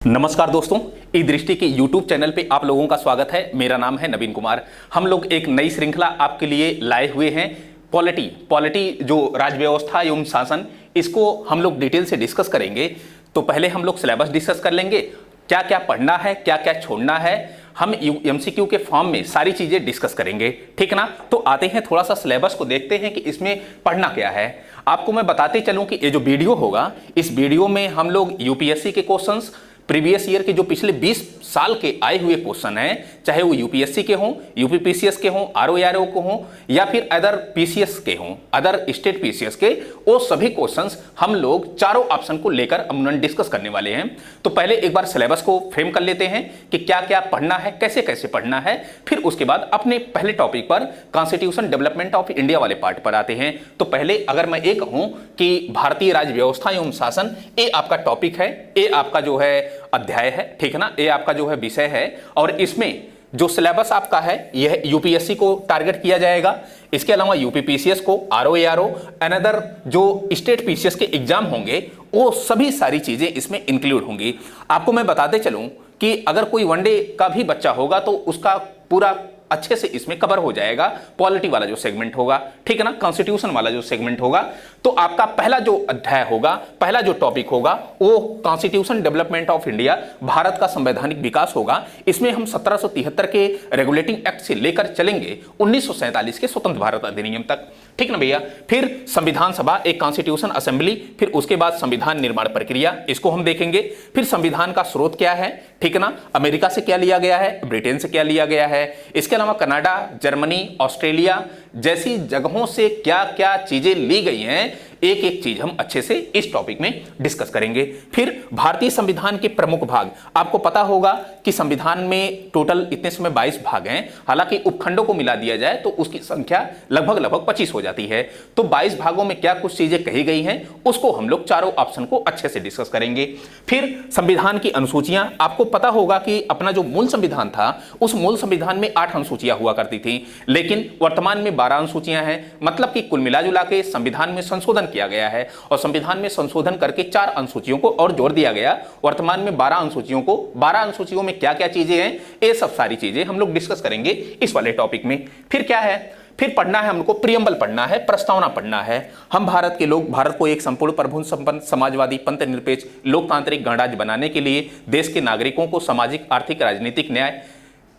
नमस्कार दोस्तों, ई दृष्टि के YouTube चैनल पे आप लोगों का स्वागत है। मेरा नाम है नवीन कुमार। हम लोग एक नई श्रृंखला आपके लिए लाए हुए हैं। पॉलिटी जो राज्य व्यवस्था एवं शासन, इसको हम लोग डिटेल से डिस्कस करेंगे। तो पहले हम लोग सिलेबस डिस्कस कर लेंगे, क्या क्या पढ़ना है, क्या क्या छोड़ना है। हम MCQ के फॉर्म में सारी चीजें डिस्कस करेंगे, ठीक ना। तो आते हैं, थोड़ा सा सिलेबस को देखते हैं कि इसमें पढ़ना क्या है। आपको मैं बताते चलूं कि ये जो वीडियो होगा, इस वीडियो में हम लोग UPSC के क्वेश्चंस, प्रीवियस ईयर के जो पिछले 20 साल के आए हुए क्वेश्चन हैं, चाहे वो UPSC के हों, UPPCS के हों, RO के हों, या फिर अदर PCS के हों, अदर स्टेट PCS के, वो सभी क्वेश्चंस हम लोग चारों ऑप्शन को लेकर अमूमन डिस्कस करने वाले हैं। तो पहले एक बार सिलेबस को फ्रेम कर लेते हैं कि क्या क्या पढ़ना है, कैसे कैसे पढ़ना है। फिर उसके बाद अपने पहले टॉपिक पर कॉन्स्टिट्यूशन डेवलपमेंट ऑफ इंडिया वाले पार्ट पर आते हैं। तो पहले अगर मैं ये कहूं कि भारतीय राज्य व्यवस्था एवं शासन, ये आपका टॉपिक है, ये आपका जो है अध्याय है, ठीक है ना, ये आपका जो है विषय है। और इसमें जो सिलेबस आपका है, यह UPSC को टारगेट किया जाएगा। इसके अलावा UPPCS को, RO अनदर जो स्टेट PCS के एग्जाम होंगे, वो सभी सारी चीजें इसमें इंक्लूड होंगी। आपको मैं बताते चलूं कि अगर कोई वनडे का भी बच्चा होगा तो उसका पूरा अच्छे से इसमें कवर हो जाएगा। पॉलिटी वाला जो सेगमेंट होगा, ठीक है ना, कॉन्स्टिट्यूशन वाला जो सेगमेंट होगा, तो आपका पहला जो अध्याय होगा, पहला जो टॉपिक होगा, वो constitution development of India, Bharat का संवैधानिक विकास होगा। इसमें हम 1773 के रेगुलेटिंग एक्ट से लेकर चलेंगे 1947 के स्वतंत्र भारत अधिनियम तक, ठीक ना भैया। फिर संविधान सभा, एक कॉन्स्टिट्यूशन असेंबली, फिर उसके बाद संविधान निर्माण प्रक्रिया, इसको हम देखेंगे। फिर संविधान का स्रोत क्या है, ठीक है ना, अमेरिका से क्या लिया गया है, ब्रिटेन से क्या लिया गया है, इसके अलावा कनाडा, जर्मनी, ऑस्ट्रेलिया जैसी जगहों से क्या क्या चीजें ली गई हैं, एक एक चीज हम अच्छे से इस टॉपिक में डिस्कस करेंगे। फिर भारतीय संविधान के प्रमुख भाग, आपको पता होगा कि संविधान में टोटल इतने समय 22 भाग हैं। हालांकि उपखंडों को मिला दिया जाए तो उसकी संख्या लगभग 25 हो जाती है। तो 22 भागों में क्या कुछ चीजें कही गई हैं, उसको हम लोग चारों ऑप्शन को अच्छे से डिस्कस करेंगे। फिर संविधान की अनुसूचियां, आपको पता होगा कि अपना जो मूल संविधान था, उस मूल संविधान में 8 अनुसूचियां हुआ करती थी, लेकिन वर्तमान में 12 अनुसूचियां हैं। मतलब कि कुल मिला जुला के संविधान में संशोधन किया गया है, और संविधान में संशोधन करके 4 अनुसूचियों को और जोड़ दिया गया। वर्तमान में 12 अनुसूचियों को, 12 अनुसूचियों में क्या क्या चीजें हैं, ये सब सारी चीजें हम लोग डिस्कस करेंगे इस वाले टॉपिक में। फिर क्या है, फिर पढ़ना है हमको, प्रियम्बल पढ़ना है, प्रस्तावना पढ़ना है। हम भारत के लोग भारत को एक संपूर्ण प्रभुत्व संपन्न समाजवादी पंथ निरपेक्ष लोकतांत्रिक गणराज्य बनाने के लिए देश के नागरिकों को सामाजिक, आर्थिक, राजनीतिक न्याय,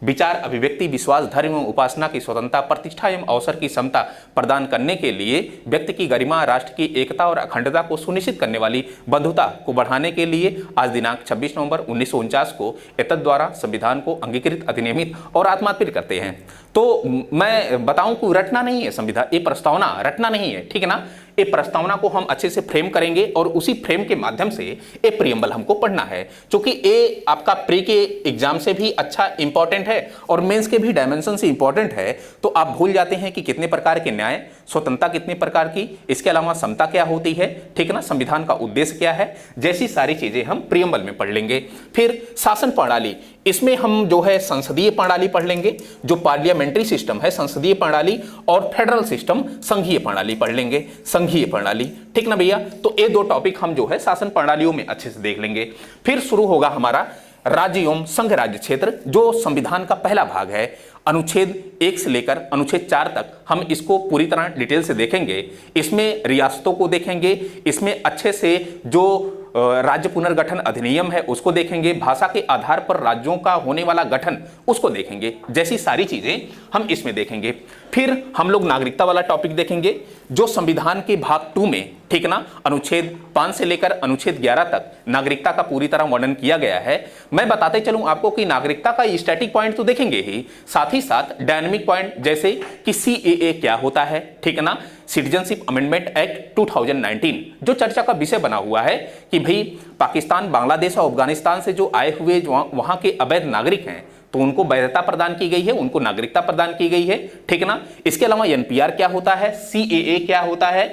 विचार, अभिव्यक्ति, विश्वास, धर्म एवं उपासना की स्वतंत्रता, प्रतिष्ठा एवं अवसर की समता प्रदान करने के लिए व्यक्ति की गरिमा, राष्ट्र की एकता और अखंडता को सुनिश्चित करने वाली बंधुता को बढ़ाने के लिए आज दिनांक 26 नवंबर 1949 को एतद द्वारा संविधान को अंगीकृत, अधिनियमित और आत्मार्पित करते हैं। तो मैं बताऊं कि रटना नहीं है संविधान, ये प्रस्तावना रटना नहीं है, ठीक है ना। ये प्रस्तावना को हम अच्छे से फ्रेम करेंगे और उसी फ्रेम के माध्यम से ये प्रियम्बल हमको पढ़ना है, क्योंकि ये आपका प्री के एग्जाम से भी अच्छा इंपॉर्टेंट है और मेंस के भी डायमेंशन से इंपॉर्टेंट है। तो आप भूल जाते हैं कि कितने प्रकार के न्याय, स्वतंत्रता कितने प्रकार की, इसके अलावा समता क्या होती है, ठीक है ना, संविधान का उद्देश्य क्या है, जैसी सारी चीजें हम प्रियम्बल में पढ़ लेंगे। फिर शासन प्रणाली, इसमें हम जो है संसदीय प्रणाली पढ़ लेंगे, जो पार्लियामेंट्री सिस्टम है संसदीय प्रणाली, और फेडरल सिस्टम संघीय प्रणाली पढ़ लेंगे, संघीय प्रणाली, ठीक ना भैया। तो ये 2 टॉपिक हम जो है शासन प्रणालियों में अच्छे से देख लेंगे। फिर शुरू होगा हमारा राज्य एवं संघ राज्य क्षेत्र, जो संविधान का पहला भाग है। अनुच्छेद 1 से लेकर अनुच्छेद 4 तक हम इसको पूरी तरह डिटेल से देखेंगे। इसमें रियासतों को देखेंगे, इसमें अच्छे से जो राज्य पुनर्गठन अधिनियम है उसको देखेंगे, भाषा के आधार पर राज्यों का होने वाला गठन उसको देखेंगे, जैसी सारी चीजें हम इसमें देखेंगे। फिर हम लोग नागरिकता वाला टॉपिक देखेंगे, जो संविधान के भाग 2 में, ठीक ना, अनुच्छेद 5 से लेकर अनुच्छेद 11 तक नागरिकता का पूरी तरह वर्णन किया गया है। मैं बताते चलूं आपको कि नागरिकता का स्टैटिक पॉइंट तो देखेंगे ही, साथ ही साथ डायनामिक पॉइंट, जैसे कि CAA क्या होता है, ठीक है ना, सिटीजनशिप अमेंडमेंट एक्ट 2019, जो चर्चा का विषय बना हुआ है कि भाई पाकिस्तान, बांग्लादेश और अफगानिस्तान से जो आए हुए वहां के अवैध नागरिक हैं, तो उनको वैधता प्रदान की गई है, उनको नागरिकता प्रदान की गई है, ठीक है ना। इसके अलावा NPR क्या होता है, CAA क्या होता है,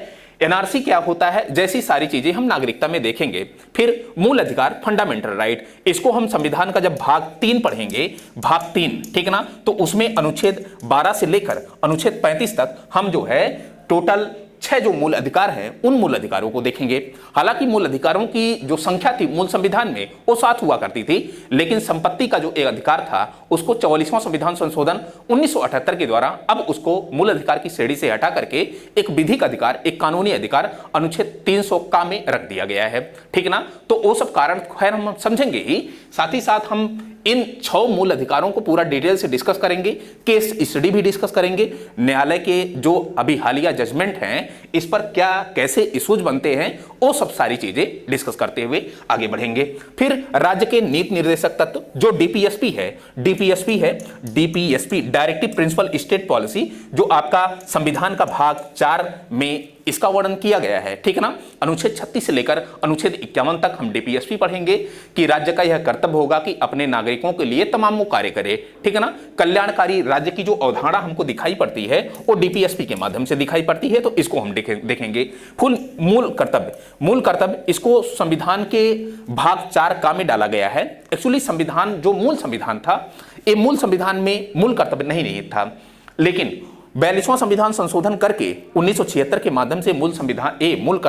NRC क्या होता है, जैसी सारी चीजें हम नागरिकता में देखेंगे। फिर मूल अधिकार, फंडामेंटल राइट, इसको हम संविधान का जब भाग 3 पढ़ेंगे, भाग 3, ठीक ना, तो उसमें अनुच्छेद 12 से लेकर अनुच्छेद 35 तक हम जो है टोटल छह जो मूल अधिकार हैं उन मूल अधिकारों को देखेंगे। हालांकि मूल अधिकारों की जो संख्या थी मूल संविधान में वो 7 हुआ करती थी, लेकिन संपत्ति का जो एक अधिकार था उसको 44वां संविधान संशोधन 1978 के द्वारा अब उसको मूल अधिकार की श्रेणी से हटा करके एक विधिक अधिकार, एक कानूनी अधिकार अनुच्छेद 300 का में रख दिया गया है। ठीक ना, तो वो सब कारण खैर हम समझेंगे ही, साथ ही साथ हम इन 6 मूल अधिकारों को पूरा डिटेल से डिस्कस करेंगे, केस स्टडी भी डिस्कस करेंगे, न्यायालय के जो अभी हालिया जजमेंट हैं इस पर क्या कैसे इश्यूज बनते हैं वो सब सारी चीजें डिस्कस करते हुए आगे बढ़ेंगे। फिर राज्य के नीति निर्देशक तत्व जो डीपीएसपी है डायरेक्टिव प्रिंसिपल स्टेट पॉलिसी, जो आपका संविधान का भाग 4 में इसका वर्णन किया गया है। ठीक है ना, अनुच्छेद 36 से लेकर अनुच्छेद 51 तक हम डीपीएसपी पढ़ेंगे कि राज्य का यह कर्तव्य होगा कि अपने नागरिकों के लिए तमाम कार्य करे। ठीक है ना, कल्याणकारी राज्य की जो अवधारणा हमको दिखाई पड़ती है वो डीपीएसपी के माध्यम से दिखाई पड़ती है, तो इसको हम देखेंगे। मूल कर्तव्य इसको संविधान के भाग 4 का में डाला गया है। एक्चुअली संविधान जो मूल संविधान था ये मूल संविधान में मूल कर्तव्य नहीं था, लेकिन 42वां संविधान संशोधन करके 1976 के माध्यम से मूल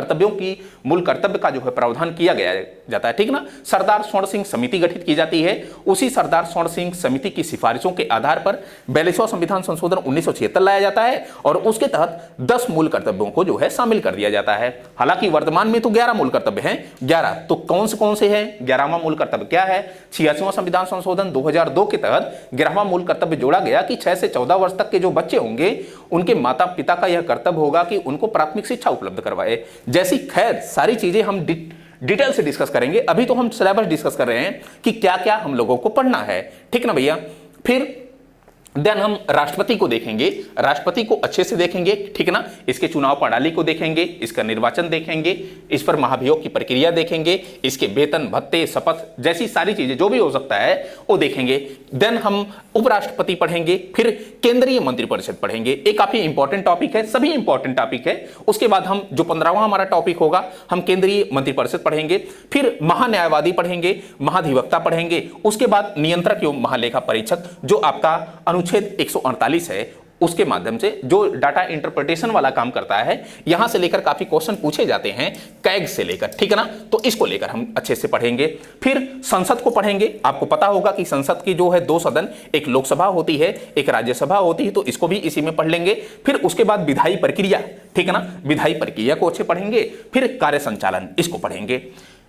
कर्तव्य का जो है प्रावधान किया गया जाता है। ठीक ना, सरदार स्वर्ण सिंह समिति गठित की जाती है। उसी सरदार स्वर्ण सिंह समिति की सिफारिशों के आधार पर 42वां संविधान संशोधन 1976 लाया जाता है और उसके तहत 10 मूल कर्तव्यों को जो है शामिल कर दिया जाता है। हालांकि वर्तमान में तो 11 मूल कर्तव्य हैं। 11 तो कौन से हैं? 11वां मूल कर्तव्य क्या है? 86वां संविधान संशोधन 2002 के तहत 11वां मूल कर्तव्य जोड़ा गया कि 6 से 14 वर्ष तक के जो बच्चे होंगे उनके माता पिता का यह कर्तव्य होगा कि उनको प्राथमिक शिक्षा उपलब्ध करवाए। जैसी खैर सारी चीजें हम डिटेल से डिस्कस करेंगे। अभी तो हम सिलेबस डिस्कस कर रहे हैं कि क्या क्या हम लोगों को पढ़ना है। ठीक ना भैया, फिर देन हम राष्ट्रपति को देखेंगे, राष्ट्रपति को अच्छे से देखेंगे। ठीक ना, इसके चुनाव प्रणाली को देखेंगे, इसका निर्वाचन देखेंगे, इस पर महाभियोग की प्रक्रिया देखेंगे, इसके वेतन भत्ते शपथ जैसी सारी चीजें जो भी हो सकता है वो देखेंगे। देन हम उपराष्ट्रपति पढ़ेंगे, फिर केंद्रीय मंत्रिपरिषद पढ़ेंगे। एक काफी इंपॉर्टेंट टॉपिक है, सभी इंपॉर्टेंट टॉपिक है। उसके बाद हम जो 15वां हमारा टॉपिक होगा हम केंद्रीय मंत्रिपरिषद पढ़ेंगे, फिर महान्यायवादी पढ़ेंगे, महाधिवक्ता पढ़ेंगे, उसके बाद नियंत्रक एवं महालेखा परीक्षक जो आपका अनुच्छेद 148 है उसके माध्यम से जो डाटा इंटरप्रिटेशन वाला काम करता है। यहां से लेकर काफी क्वेश्चन पूछे जाते हैं कैग से लेकर। ठीक है ना, तो इसको लेकर हम अच्छे से पढ़ेंगे। फिर संसद को पढ़ेंगे। आपको पता होगा कि संसद की जो है 2 सदन, एक लोकसभा होती है एक राज्यसभा होती है, तो इसको भी इसी में पढ़ लेंगे। फिर उसके बाद विधायी प्रक्रिया, ठीक है ना, विधायी प्रक्रिया को अच्छे पढ़ेंगे। फिर कार्य संचालन इसको पढ़ेंगे।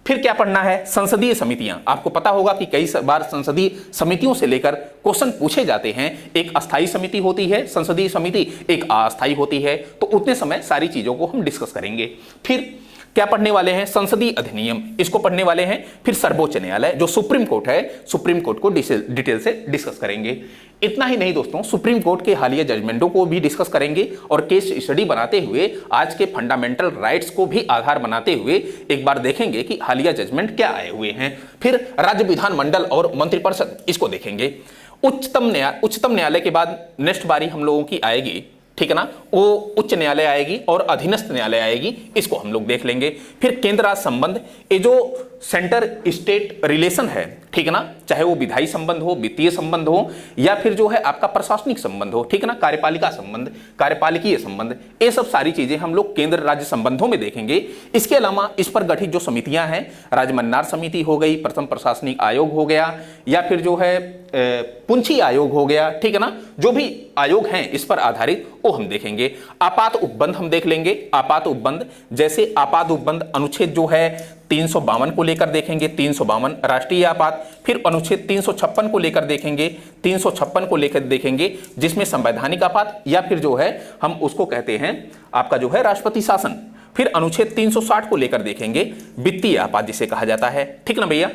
फिर क्या पढ़ना है? संसदीय समितियां। आपको पता होगा कि कई बार संसदीय समितियों से लेकर क्वेश्चन पूछे जाते हैं। एक अस्थायी समिति होती है संसदीय समिति, एक अस्थायी होती है, तो उतने समय सारी चीजों को हम डिस्कस करेंगे। फिर क्या पढ़ने वाले हैं? संसदीय अधिनियम, इसको पढ़ने वाले हैं। फिर सर्वोच्च न्यायालय जो सुप्रीम कोर्ट है, सुप्रीम कोर्ट को डिटेल से डिस्कस करेंगे। इतना ही नहीं दोस्तों, सुप्रीम कोर्ट के हालिया जजमेंटों को भी डिस्कस करेंगे और केस स्टडी बनाते हुए आज के फंडामेंटल राइट्स को भी आधार बनाते हुए एक बार देखेंगे कि हालिया जजमेंट क्या आए हुए हैं। फिर राज्य विधानमंडल और मंत्रिपरिषद इसको देखेंगे। उच्चतम न्यायालय के बाद नेक्स्ट बारी हम लोगों की आएगी, ठीक है ना, वो उच्च न्यायालय आएगी और अधीनस्थ न्यायालय आएगी, इसको हम लोग देख लेंगे। फिर केंद्र राज्य संबंध, ये जो सेंटर स्टेट रिलेशन है, ठीक है ना, चाहे वो विधायी संबंध हो, वित्तीय संबंध हो, या फिर जो है आपका प्रशासनिक संबंध हो, ठीक है ना, कार्यपालिका संबंध, कार्यपालिकीय संबंध, ये सब सारी चीजें हम लोग केंद्र राज्य संबंधों में देखेंगे। इसके अलावा इस पर गठित जो समितियां हैं, राज्य मन्नार समिति हो गई, प्रथम प्रशासनिक आयोग हो गया, या फिर जो है पुंछी आयोग हो गया, ठीक है ना, जो भी आयोग हैं इस पर आधारित वो हम देखेंगे। आपात उपबंध हम देख लेंगे। आपात उपबंध जैसे आपात उपबंध अनुच्छेद जो है 352 को लेकर देखेंगे, 352 राष्ट्रीय आपात। फिर अनुच्छेद 356 को लेकर देखेंगे, 356 को लेकर देखेंगे जिसमें संवैधानिक आपात या फिर जो है हम उसको कहते हैं आपका जो है राष्ट्रपति शासन। फिर अनुच्छेद 360 को लेकर देखेंगे, वित्तीय आपात जिसे कहा जाता है, ठीक ना भैया।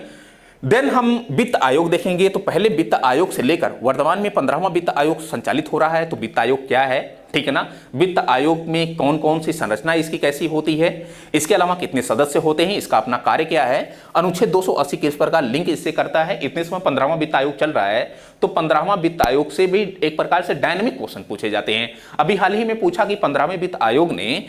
देन हम वित्त आयोग देखेंगे। तो पहले वित्त आयोग से लेकर वर्तमान में 15वां वित्त आयोग संचालित हो रहा है, तो वित्त आयोग क्या है, ठीक है ना, वित्त आयोग में कौन कौन सी संरचना इसकी कैसी होती है, इसके अलावा कितने सदस्य होते हैं, इसका अपना कार्य क्या है, अनुच्छेद 280 किस प्रकार लिंक इससे करता है। इतने समय 15वां वित्त आयोग चल रहा है, तो 15वां वित्त आयोग से भी एक प्रकार से डायनेमिक क्वेश्चन पूछे जाते हैं। अभी हाल ही में पूछा कि 15वें वित्त आयोग ने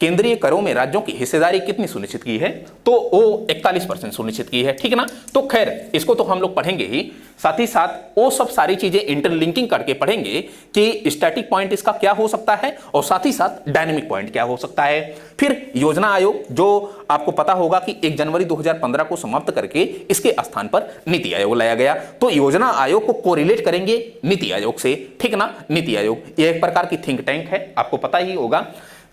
केंद्रीय करों में राज्यों की हिस्सेदारी कितनी सुनिश्चित की है, तो वो 41% सुनिश्चित की है, ठीक है ना। तो खैर इसको तो हम लोग पढ़ेंगे ही, साथ ही साथ वो सब सारी चीजें इंटरलिंकिंग करके पढ़ेंगे कि स्टैटिक पॉइंट इसका क्या हो सकता है और साथ ही साथ डायनेमिक पॉइंट क्या हो सकता है। फिर योजना आयोग, जो आपको पता होगा कि 1 जनवरी 2015 को समाप्त करके इसके स्थान पर नीति आयोग लाया गया, तो योजना आयोग को कोरिलेट करेंगे नीति आयोग से, ठीक ना। नीति आयोग ये एक प्रकार की थिंक टैंक है, आपको पता ही होगा,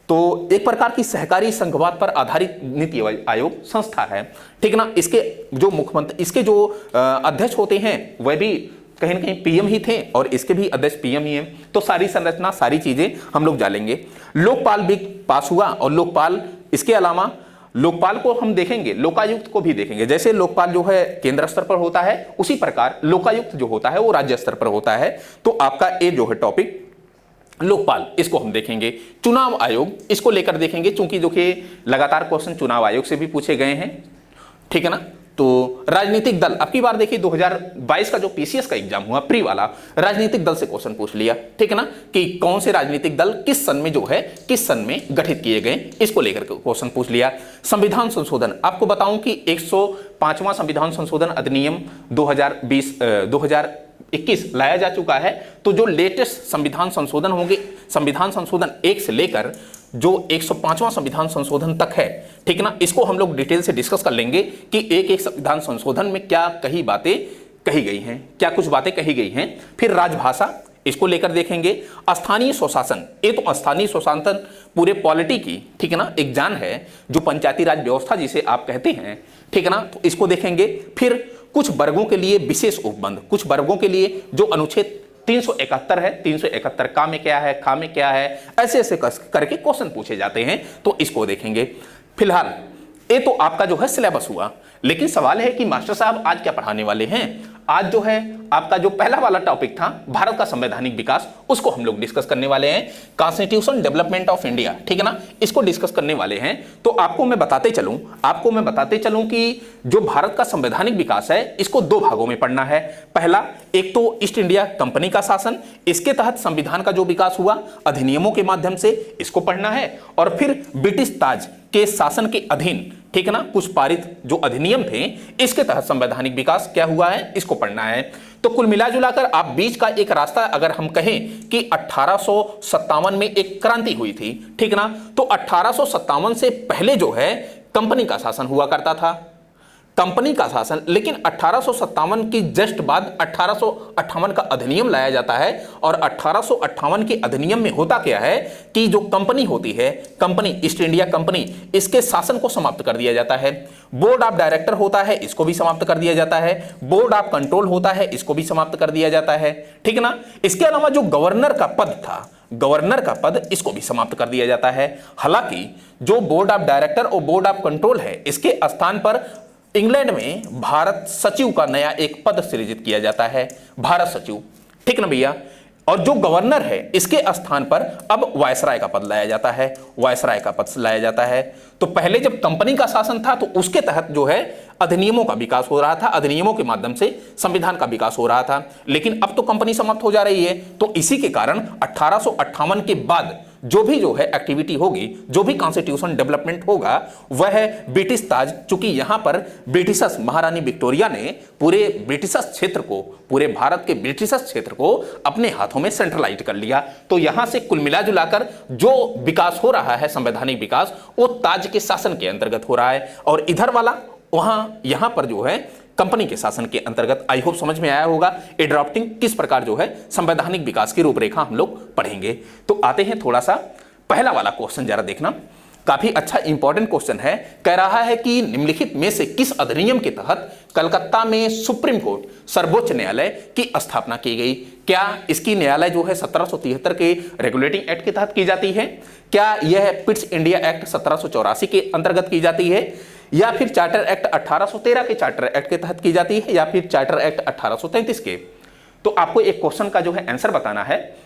तो एक प्रकार की सहकारी संघवाद पर आधारित नीति आयोग संस्था है, ठीक ना। इसके जो मुख्यमंत्री, इसके जो अध्यक्ष होते हैं वह भी कहीं ना कहीं पीएम ही थे और इसके भी अध्यक्ष पीएम ही हैं। तो सारी संरचना, सारी चीजें हम लोग जानेंगे। लोकपाल भी पास हुआ और लोकपाल, इसके अलावा लोकपाल को हम देखेंगे, लोकायुक्त को भी देखेंगे। जैसे लोकपाल जो है केंद्र स्तर पर होता है, उसी प्रकार लोकायुक्त जो होता है वो राज्य स्तर पर होता है। तो आपका ये जो है टॉपिक लोकपाल, इसको हम देखेंगे। चुनाव आयोग, इसको लेकर देखेंगे, चूंकि देखिए लगातार क्वेश्चन चुनाव आयोग से भी पूछे गए हैं, ठीक है ना। तो राजनीतिक दल, अब की बार देखिए 2022 का जो पीसीएस का एग्जाम हुआ प्री वाला, राजनीतिक दल से क्वेश्चन पूछ लिया, ठीक है ना, कि कौन से राजनीतिक दल किस सन में जो है, किस सन में गठित किए गए, इसको लेकर क्वेश्चन पूछ लिया। संविधान संशोधन, आपको बताऊं कि 105वां संविधान संशोधन अधिनियम 2021 लाया जा चुका है। तो जो लेटेस्ट संविधान संशोधन होंगे, संविधान संशोधन 1 से लेकर जो 105वां संविधान संशोधन तक है, ठीक ना, इसको हम लोग डिटेल से डिस्कस कर लेंगे कि एक एक संविधान संशोधन में क्या कही बातें कही गई हैं, क्या कुछ बातें कही गई हैं। फिर राजभाषा, इसको लेकर देखेंगे। स्थानीय स्वशासन, ये तो स्थानीय स्वशासन पूरे पॉलिटी की, ठीक है ना, एक जान है, जो पंचायती राज व्यवस्था जिसे आप कहते हैं, ठीक है ना, तो इसको देखेंगे। फिर कुछ वर्गों के लिए विशेष उपबंध, कुछ वर्गों के लिए जो अनुच्छेद 371 है, 371 का में क्या है, खा में क्या है, ऐसे ऐसे करके क्वेश्चन पूछे जाते हैं, तो इसको देखेंगे। फिलहाल ये तो आपका जो है सिलेबस हुआ, लेकिन सवाल है कि मास्टर साहब आज क्या पढ़ाने वाले हैं। आज जो है आपका जो पहला वाला टॉपिक था भारत का संवैधानिक विकास, उसको हम लोग डिस्कस करने वाले हैं। कॉन्स्टिट्यूशन डेवलपमेंट ऑफ इंडिया, ठीक है ना, इसको डिस्कस करने वाले हैं। तो आपको मैं बताते चलूं कि जो भारत का संवैधानिक विकास है, इसको 2 भागों में पढ़ना है। पहला, एक तो ईस्ट इंडिया कंपनी का शासन, इसके तहत संविधान का जो विकास हुआ अधिनियमों के माध्यम से, इसको पढ़ना है। और फिर ब्रिटिश ताज के शासन के अधीन, ठीक है ना, कुछ पारित जो अधिनियम थे, इसके तहत संवैधानिक विकास क्या हुआ है, इसको पढ़ना है। तो कुल मिला जुलाकर आप बीच का एक रास्ता अगर हम कहें कि 1857 में एक क्रांति हुई थी, ठीक ना, तो 1857 से पहले जो है कंपनी का शासन हुआ करता था, कंपनी का शासन। लेकिन 1857 की जस्ट बाद 1858 का अधिनियम लाया जाता है और 1858 के अधिनियम में होता क्या है कि जो कंपनी होती है, कंपनी ईस्ट इंडिया कंपनी, इसके शासन को समाप्त कर दिया जाता है। बोर्ड ऑफ डायरेक्टर होता है, इसको भी समाप्त कर दिया जाता है। बोर्ड ऑफ कंट्रोल होता है, इसको भी समाप्त कर दिया जाता है, ठीक ना। इसके अलावा जो गवर्नर का पद था, गवर्नर का पद, इसको भी समाप्त कर दिया जाता है। हालांकि जो बोर्ड ऑफ डायरेक्टर और बोर्ड ऑफ कंट्रोल है, इसके स्थान पर इंग्लैंड में भारत सचिव का नया एक पद सृजित किया जाता है, भारत सचिव, ठीक ना भैया। और जो गवर्नर है, इसके स्थान पर अब वायसराय का पद लाया जाता है, वायसराय का पद लाया जाता है। तो पहले जब कंपनी का शासन था तो उसके तहत जो है अधिनियमों का विकास हो रहा था, अधिनियमों के माध्यम से संविधान का विकास हो रहा था। लेकिन अब तो कंपनी समाप्त हो जा रही है, तो इसी के कारण 1858 के बाद जो है एक्टिविटी होगी, जो भी कॉन्स्टिट्यूशन डेवलपमेंट होगा, वह है ब्रिटिश ताज। चूंकि यहां पर ब्रिटिशर्स, महारानी विक्टोरिया ने पूरे ब्रिटिशर्स क्षेत्र को, पूरे भारत के ब्रिटिशर्स क्षेत्र को अपने हाथों में सेंट्रलाइज कर लिया। तो यहां से कुल मिला जुलाकर जो विकास हो रहा है, संवैधानिक विकास, वो ताज के शासन के अंतर्गत हो रहा है। और इधर वाला यहां पर जो है कंपनी के शासन के अंतर्गत। आई होप समझ में आया होगा एड्राफ्टिंग किस प्रकार जो है संवैधानिक विकास की रूपरेखा हम लोग पढ़ेंगे। तो आते हैं थोड़ा सा पहला वाला क्वेश्चन, जरा देखना, काफी अच्छा इंपॉर्टेंट क्वेश्चन है। कह रहा है कि निम्नलिखित में से किस अधिनियम के तहत कलकत्ता में सुप्रीम कोर्ट, सर्वोच्च न्यायालय की स्थापना की गई। क्या इसकी न्यायालय जो है 1773 के रेगुलेटिंग एक्ट के तहत की जाती है, क्या यह पिट्स इंडिया एक्ट 1784 के अंतर्गत की जाती है, या फिर चार्टर एक्ट 1813 के चार्टर एक्ट के तहत की जाती है, या फिर चार्टर एक्ट 1833 के। तो आपको एक क्वेश्चन का जो है आंसर बताना है।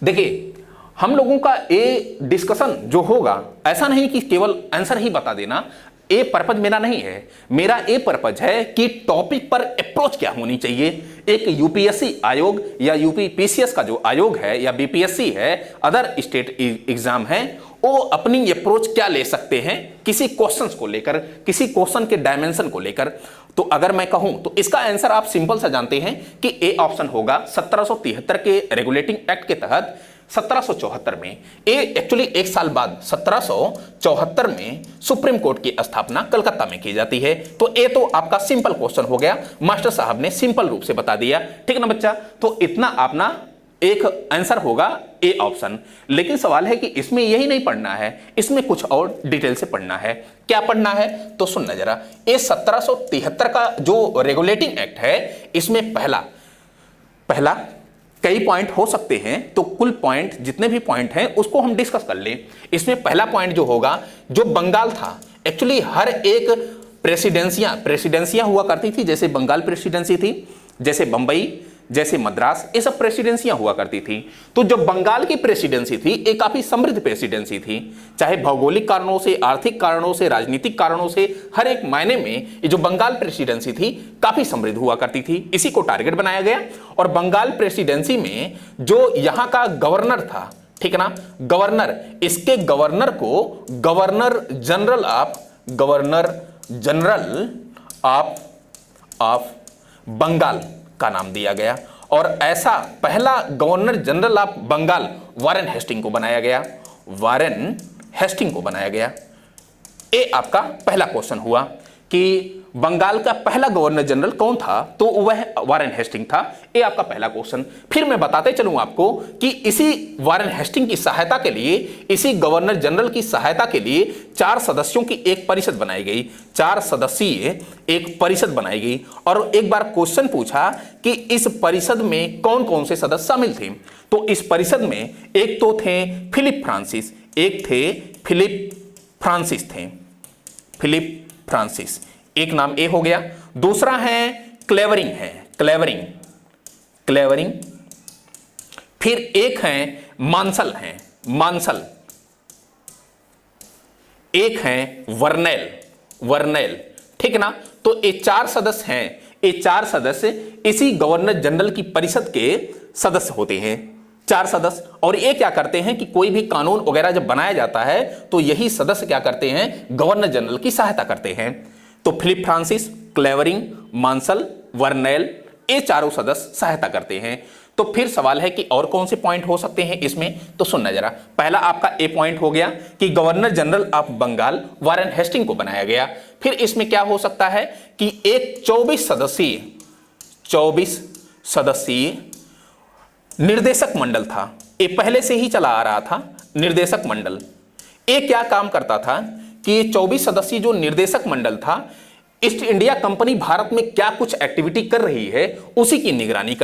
देखिए, हम लोगों का ये डिस्कशन जो होगा, ऐसा नहीं कि केवल आंसर ही बता देना, ये पर्पज मेरा नहीं है। मेरा ये पर्पज है कि टॉपिक पर अप्रोच क्या होनी चाहिए। एक यूपीएससी आयोग या यूपी पीसीएस का जो आयोग है या बीपीएससी है, अदर स्टेट एग्जाम है, वो अपनी अप्रोच क्या ले सकते हैं किसी क्वेश्चंस को लेकर, किसी क्वेश्चन के डायमेंशन को लेकर। तो अगर मैं कहूं तो इसका आंसर आप सिंपल सा जानते हैं कि ए ऑप्शन होगा। 1773 के रेगुलेटिंग एक्ट के तहत 1774 में, एक्चुअली एक साल बाद 1774 में सुप्रीम कोर्ट की स्थापना कलकत्ता में की जाती है। तो ये तो आपका सिंपल क्वेश्चन हो गया, मास्टर साहब ने सिंपल रूप से बता दिया, ठीक ना बच्चा। तो इतना अपना एक आंसर होगा ए ऑप्शन। लेकिन सवाल है कि इसमें यही नहीं पढ़ना है, इसमें कुछ और डिटेल से पढ़ना है। क्या पढ़ना है तो सुनना जरा। ये 1773 का जो रेगुलेटिंग एक्ट है, इसमें पहला कई पॉइंट हो सकते हैं, तो कुल पॉइंट जितने भी पॉइंट हैं उसको हम डिस्कस कर लें। इसमें पहला पॉइंट जो होगा, जो बंगाल था, एक्चुअली हर एक प्रेसिडेंसियां हुआ करती थी, जैसे बंगाल प्रेसिडेंसी थी, जैसे बंबई, जैसे मद्रास, ये सब प्रेसिडेंसियां हुआ करती थी। तो जो बंगाल की प्रेसिडेंसी थी, एक काफी समृद्ध प्रेसिडेंसी थी, चाहे भौगोलिक कारणों से, आर्थिक कारणों से, राजनीतिक कारणों से, हर एक मायने में ये जो बंगाल प्रेसिडेंसी थी काफी समृद्ध हुआ करती थी। इसी को टारगेट बनाया गया। और बंगाल प्रेसिडेंसी में जो यहाँ का गवर्नर था, ठीक है ना, गवर्नर, इसके गवर्नर को गवर्नर जनरल ऑफ बंगाल का नाम दिया गया। और ऐसा पहला governor general of Bengal Warren Hasting को बनाया गया। ये आपका पहला क्वेश्चन हुआ कि बंगाल का पहला गवर्नर जनरल कौन था, तो वह वारेन हेस्टिंग था। ये आपका पहला क्वेश्चन। फिर मैं बताते चलूं आपको कि इसी वारेन हेस्टिंग की सहायता के लिए, इसी गवर्नर जनरल की सहायता के लिए 4 सदस्यों की एक परिषद बनाई गई। 4 सदस्यीय एक परिषद बनाई गई। और एक बार क्वेश्चन पूछा कि इस परिषद में कौन कौन से सदस्य शामिल थे। तो इस परिषद में एक तो थे फिलिप फ्रांसिस, एक नाम ए हो गया। दूसरा है क्लेवरिंग। फिर एक है मांसल। एक है वर्नेल, ठीक ना। तो ये 4 सदस्य हैं। ये 4 सदस्य इसी गवर्नर जनरल की परिषद के सदस्य होते हैं, 4 सदस्य। और ये क्या करते हैं कि कोई भी कानून वगैरह जब बनाया जाता है तो यही सदस्य क्या करते हैं, गवर्नर जनरल की सहायता करते हैं। तो फिलिप फ्रांसिस, क्लेवरिंग, मांसल, वर्नेल, ये चारों सदस्य सहायता करते हैं। तो फिर सवाल है कि और कौन से पॉइंट हो सकते हैं इसमें, तो सुनना जरा। पहला आपका ए पॉइंट हो गया कि governor general of Bengal Warren Hasting को बनाया गया। फिर इसमें क्या हो सकता है कि एक 24 सदस्यीय निर्देशक मंडल था। ये पहले से ही चला आ रहा था निर्देशक मंडल। ये क्या काम करता था कि ये 24 सदस्यीय जो निर्देशक मंडल था, ईस्ट इंडिया कंपनी भारत में क्या कुछ एक्टिविटी कर रही है उसी की निगरानी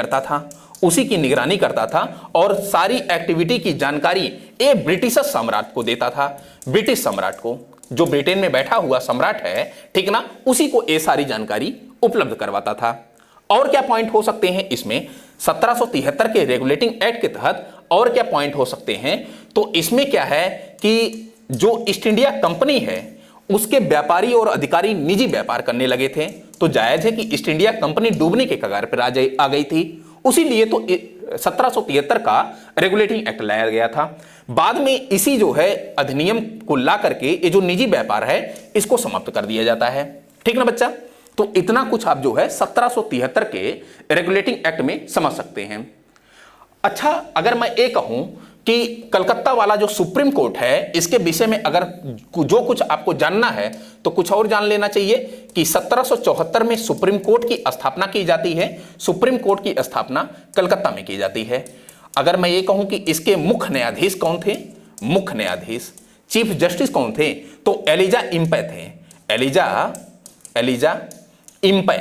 करता था। और सारी एक्टिविटी की जानकारी ये ब्रिटिश सम्राट को देता था। ब्रिटिश सम्राट को, जो ब्रिटेन में बैठा हुआ सम्राट है, ठीक ना, उसी को ये सारी जानकारी उपलब्ध करवाता था। और क्या पॉइंट हो सकते हैं इसमें 1773 के रेगुलेटिंग एक्ट के तहत, और क्या पॉइंट हो सकते हैं, तो इसमें क्या है कि जो ईस्ट इंडिया कंपनी है उसके व्यापारी और अधिकारी निजी व्यापार करने लगे थे। तो जायज है कि ईस्ट इंडिया कंपनी डूबने के कगार पर आ गई थी। उसी लिए तो 1773 का रेगुलेटिंग एक्ट लाया गया था। बाद में इसी जो है अधिनियम को ला करके ये जो निजी व्यापार है इसको समाप्त कर दिया जाता है, ठीक ना बच्चा। तो इतना कुछ आप जो है 1773 के रेगुलेटिंग एक्ट में समझ सकते हैं। अच्छा, अगर मैं ये कहूं कि कलकत्ता वाला जो सुप्रीम कोर्ट है, इसके विषय में अगर जो कुछ आपको जानना है तो कुछ और जान लेना चाहिए कि 1774 में सुप्रीम कोर्ट की स्थापना की जाती है। सुप्रीम कोर्ट की स्थापना कलकत्ता में की जाती है। अगर मैं ये कहूं कि इसके मुख्य न्यायाधीश कौन थे, मुख्य न्यायाधीश चीफ जस्टिस कौन थे, तो एलिजा इम्पे थे। एलिजा इम्पे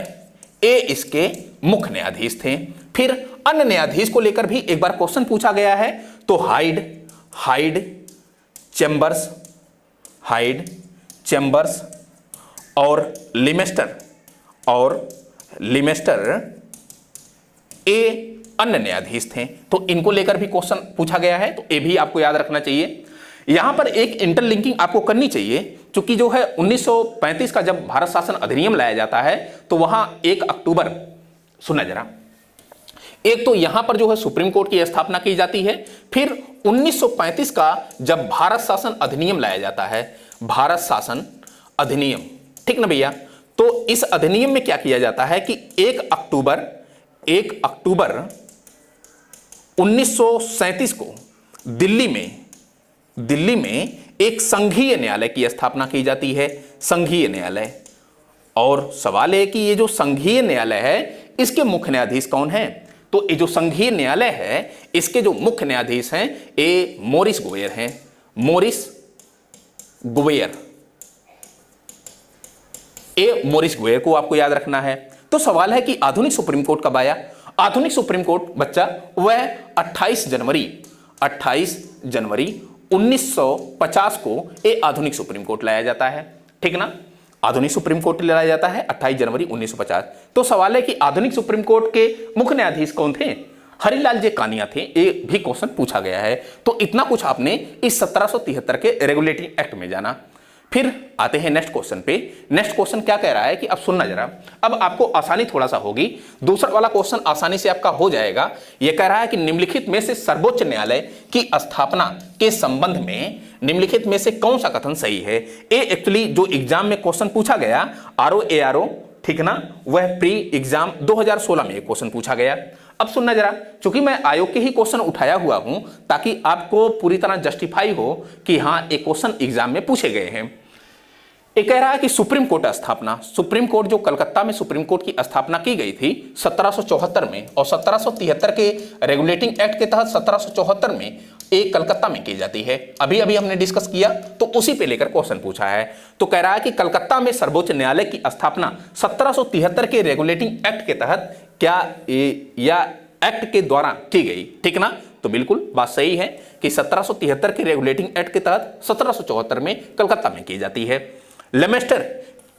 ये इसके मुख्य न्यायाधीश थे। फिर अन्य न्यायाधीश को लेकर भी एक बार क्वेश्चन पूछा गया है, तो हाइड चैम्बर्स और लिमेस्टर ये अन्य न्यायाधीश थे। तो इनको लेकर भी क्वेश्चन पूछा गया है, तो ये भी आपको याद रखना चाहिए। यहां पर एक इंटरलिंकिंग आपको करनी चाहिए, क्योंकि जो है 1935 का जब भारत शासन अधिनियम लाया जाता है तो वहां 1 अक्टूबर, सुना जरा, एक तो यहां पर जो है सुप्रीम कोर्ट की स्थापना की जाती है, फिर 1935 का जब भारत शासन अधिनियम लाया जाता है, भारत शासन अधिनियम, ठीक ना भैया। तो इस अधिनियम में क्या किया जाता है कि 1 अक्टूबर 1937 को दिल्ली में एक संघीय न्यायालय की स्थापना की जाती है, संघीय न्यायालय। और सवाल है कि ये जो संघीय न्यायालय है इसके मुख्य न्यायाधीश कौन हैं? तो ये जो संघीय न्यायालय है इसके जो मुख्य न्यायाधीश हैं ये मोरिस गोयर हैं, मोरिस गोयर। ये मोरिस गोयर को आपको याद रखना है। तो सवाल है कि आधुनिक सुप्रीम कोर्ट कब आया? आधुनिक सुप्रीम कोर्ट बच्चा वह 28 जनवरी 1950 को ये आधुनिक सुप्रीम कोर्ट लाया जाता है, ठीक ना। आधुनिक सुप्रीम कोर्ट लाया जाता है 28 जनवरी 1950। तो सवाल है कि आधुनिक सुप्रीम कोर्ट के मुख्य न्यायाधीश कौन थे? हरिलाल जे कानिया थे। ये भी क्वेश्चन पूछा गया है। तो इतना कुछ आपने इस 1773 के रेगुलेटिंग एक्ट में जाना। फिर आते हैं नेक्स्ट क्वेश्चन पे। नेक्स्ट क्वेश्चन क्या कह रहा है कि अब सुनना जरा, अब आपको आसानी थोड़ा सा होगी। दूसरा वाला क्वेश्चन आसानी से आपका हो जाएगा। यह कह रहा है कि निम्नलिखित में से सर्वोच्च न्यायालय की स्थापना के संबंध में निम्नलिखित में से कौन सा कथन सही है? ये एक्चुअली जो एग्जाम में क्वेश्चन पूछा गया ROARO, ठीक ना, वह प्री एग्जाम 2016 में क्वेश्चन पूछा गया। अब सुनना जरा, क्योंकि मैं आयोग के ही क्वेश्चन उठाया हुआ हूं ताकि आपको पूरी तरह जस्टिफाई हो कि हाँ एक क्वेश्चन एग्जाम में पूछे गए हैं। ये कह रहा है कि सुप्रीम कोर्ट स्थापना, सुप्रीम कोर्ट जो कलकत्ता में सुप्रीम कोर्ट की स्थापना की गई थी 1774 में, और 1773 के रेगुलेटिंग एक्ट के तहत 1774 में एक कलकत्ता में की जाती है। अभी अभी हमने डिस्कस किया तो उसी पे लेकर क्वेश्चन पूछा है। तो कह रहा है कि कलकत्ता में सर्वोच्च न्यायालय की स्थापना 1773 के रेगुलेटिंग एक्ट के तहत क्या या एक्ट के द्वारा की गई, ठीक ना। तो बिल्कुल बात सही है कि 1773 के रेगुलेटिंग एक्ट के तहत 1774 में कलकत्ता में की जाती है। लेमेस्टर,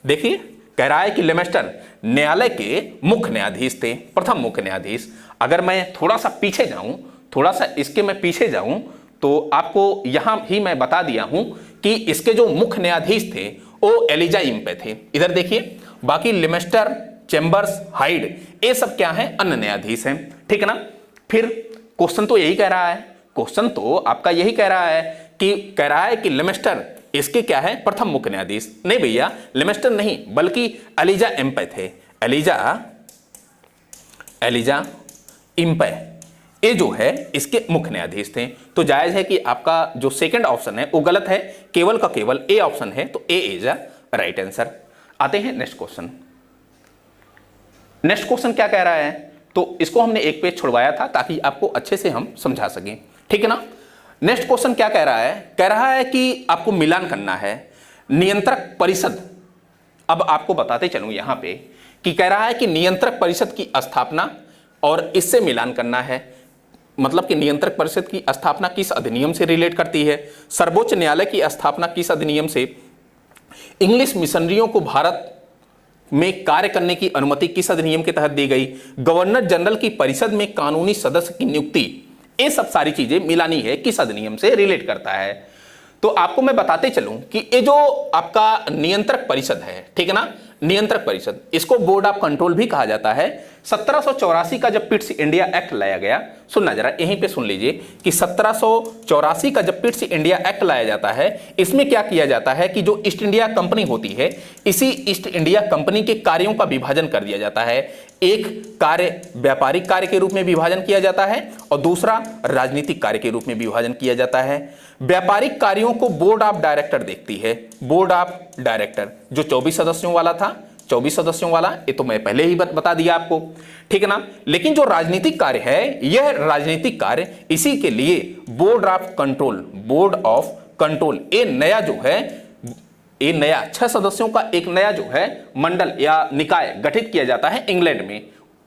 देखिए कह रहा है कि लेमेस्टर न्यायालय के मुख्य न्यायाधीश थे, प्रथम मुख्य न्यायाधीश। अगर मैं थोड़ा सा पीछे जाऊं, थोड़ा सा इसके मैं पीछे जाऊं तो आपको यहां ही मैं बता दिया हूं कि इसके जो मुख्य न्यायाधीश थे वो एलिजा इम्पे थे। इधर देखिए, बाकी लेमेस्टर, चेम्बर्स, हाइड, ये सब क्या है? अन्य न्यायाधीश हैं, ठीक ना। फिर क्वेश्चन तो यही कह रहा है, क्वेश्चन तो आपका यही कह रहा है कि लेमेस्टर इसके क्या है? प्रथम मुख्य न्यायाधीश। नहीं भैया, लेमेस्टर नहीं बल्कि एलिजा इम्पे थे। एलिजा इम्पे ये जो है इसके मुख्य न्यायाधीश थे। तो जायज है कि आपका जो सेकंड ऑप्शन है वो गलत है, केवल का केवल ए ऑप्शन है। तो ए इज अ राइट आंसर। आते हैं नेक्स्ट क्वेश्चन। नेक्स्ट क्वेश्चन क्या कह रहा है? तो इसको हमने एक पेज छुड़वाया था ताकि आपको अच्छे से हम समझा सकें, ठीक है ना। नेक्स्ट क्वेश्चन क्या कह रहा है? कह रहा है कि आपको मिलान करना है नियंत्रक परिषद। अब आपको बताते चलूं यहां पे कि कह रहा है कि नियंत्रक परिषद की स्थापना और इससे मिलान करना है। मतलब कि नियंत्रक परिषद की स्थापना किस अधिनियम से रिलेट करती है? सर्वोच्च न्यायालय की स्थापना किस अधिनियम से? इंग्लिश मिशनरियों को भारत में कार्य करने की अनुमति किस अधिनियम के तहत दी गई? गवर्नर जनरल की परिषद में कानूनी सदस्य की नियुक्ति, ये सब सारी चीजें मिलानी है, किस अधिनियम से रिलेट करता है। तो आपको मैं बताते चलूं कि ये जो आपका नियंत्रक परिषद है, ठीक है ना, नियंत्रक परिषद, इसको बोर्ड ऑफ कंट्रोल भी कहा जाता है। 1784 का जब पिट्स इंडिया एक्ट लाया गया, सुनना जरा, यहीं पे सुन लीजिए कि 1784 का जब पिट्स इंडिया एक्ट लाया जाता है, इसमें क्या किया जाता है कि जो ईस्ट इंडिया कंपनी होती है, इसी ईस्ट इंडिया कंपनी के कार्यों का विभाजन कर दिया जाता है। एक कार्य व्यापारिक कार्य के रूप में विभाजन किया जाता है और दूसरा राजनीतिक कार्य के रूप में विभाजन किया जाता है। व्यापारिक कार्यों को बोर्ड ऑफ डायरेक्टर देखती है। बोर्ड ऑफ डायरेक्टर जो 24 सदस्यों वाला था, 24 सदस्यों वाला, ये तो मैं पहले ही बता दिया आपको, ठीक है ना। लेकिन जो राजनीतिक कार्य है, यह राजनीतिक कार्य, इसी के लिए बोर्ड ऑफ कंट्रोल, ये नया जो है, ये नया 6 सदस्यों का एक नया जो है मंडल या निकाय गठित किया जाता है इंग्लैंड में।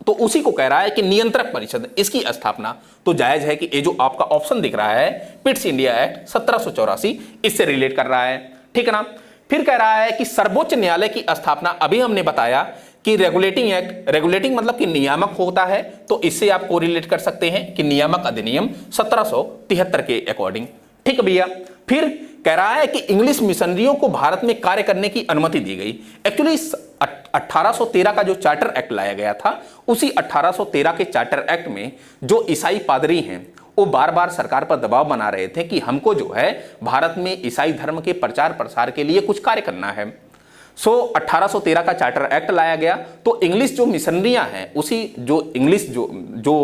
तो उसी को कह रहा है कि नियंत्रक परिषद, इसकी स्थापना। तो जायज है कि ये जो आपका ऑप्शन दिख रहा है पिट्स इंडिया एक्ट 1784, इससे रिलेट कर रहा है, ठीक है ना। फिर कह रहा है कि सर्वोच्च न्यायालय की स्थापना, अभी हमने बताया कि रेगुलेटिंग एक्ट, रेगुलेटिंग मतलब कि नियामक होता है, तो इससे आप कोरिलेट कर सकते हैं कि नियामक अधिनियम 1773 के अकॉर्डिंग, ठीक है भैया। फिर कह रहा है कि इंग्लिश मिशनरियों को भारत में कार्य करने की अनुमति दी गई। एक्चुअली 1813 का जो चार्टर एक्ट लाया गया था, उसी 1813 के चार्टर एक्ट में जो ईसाई पादरी हैं वो बार बार सरकार पर दबाव बना रहे थे कि हमको जो है भारत में ईसाई धर्म के प्रचार प्रसार के लिए कुछ कार्य करना है। 1813 का चार्टर एक्ट लाया गया, तो इंग्लिश जो मिशनरियां हैं, उसी जो इंग्लिश जो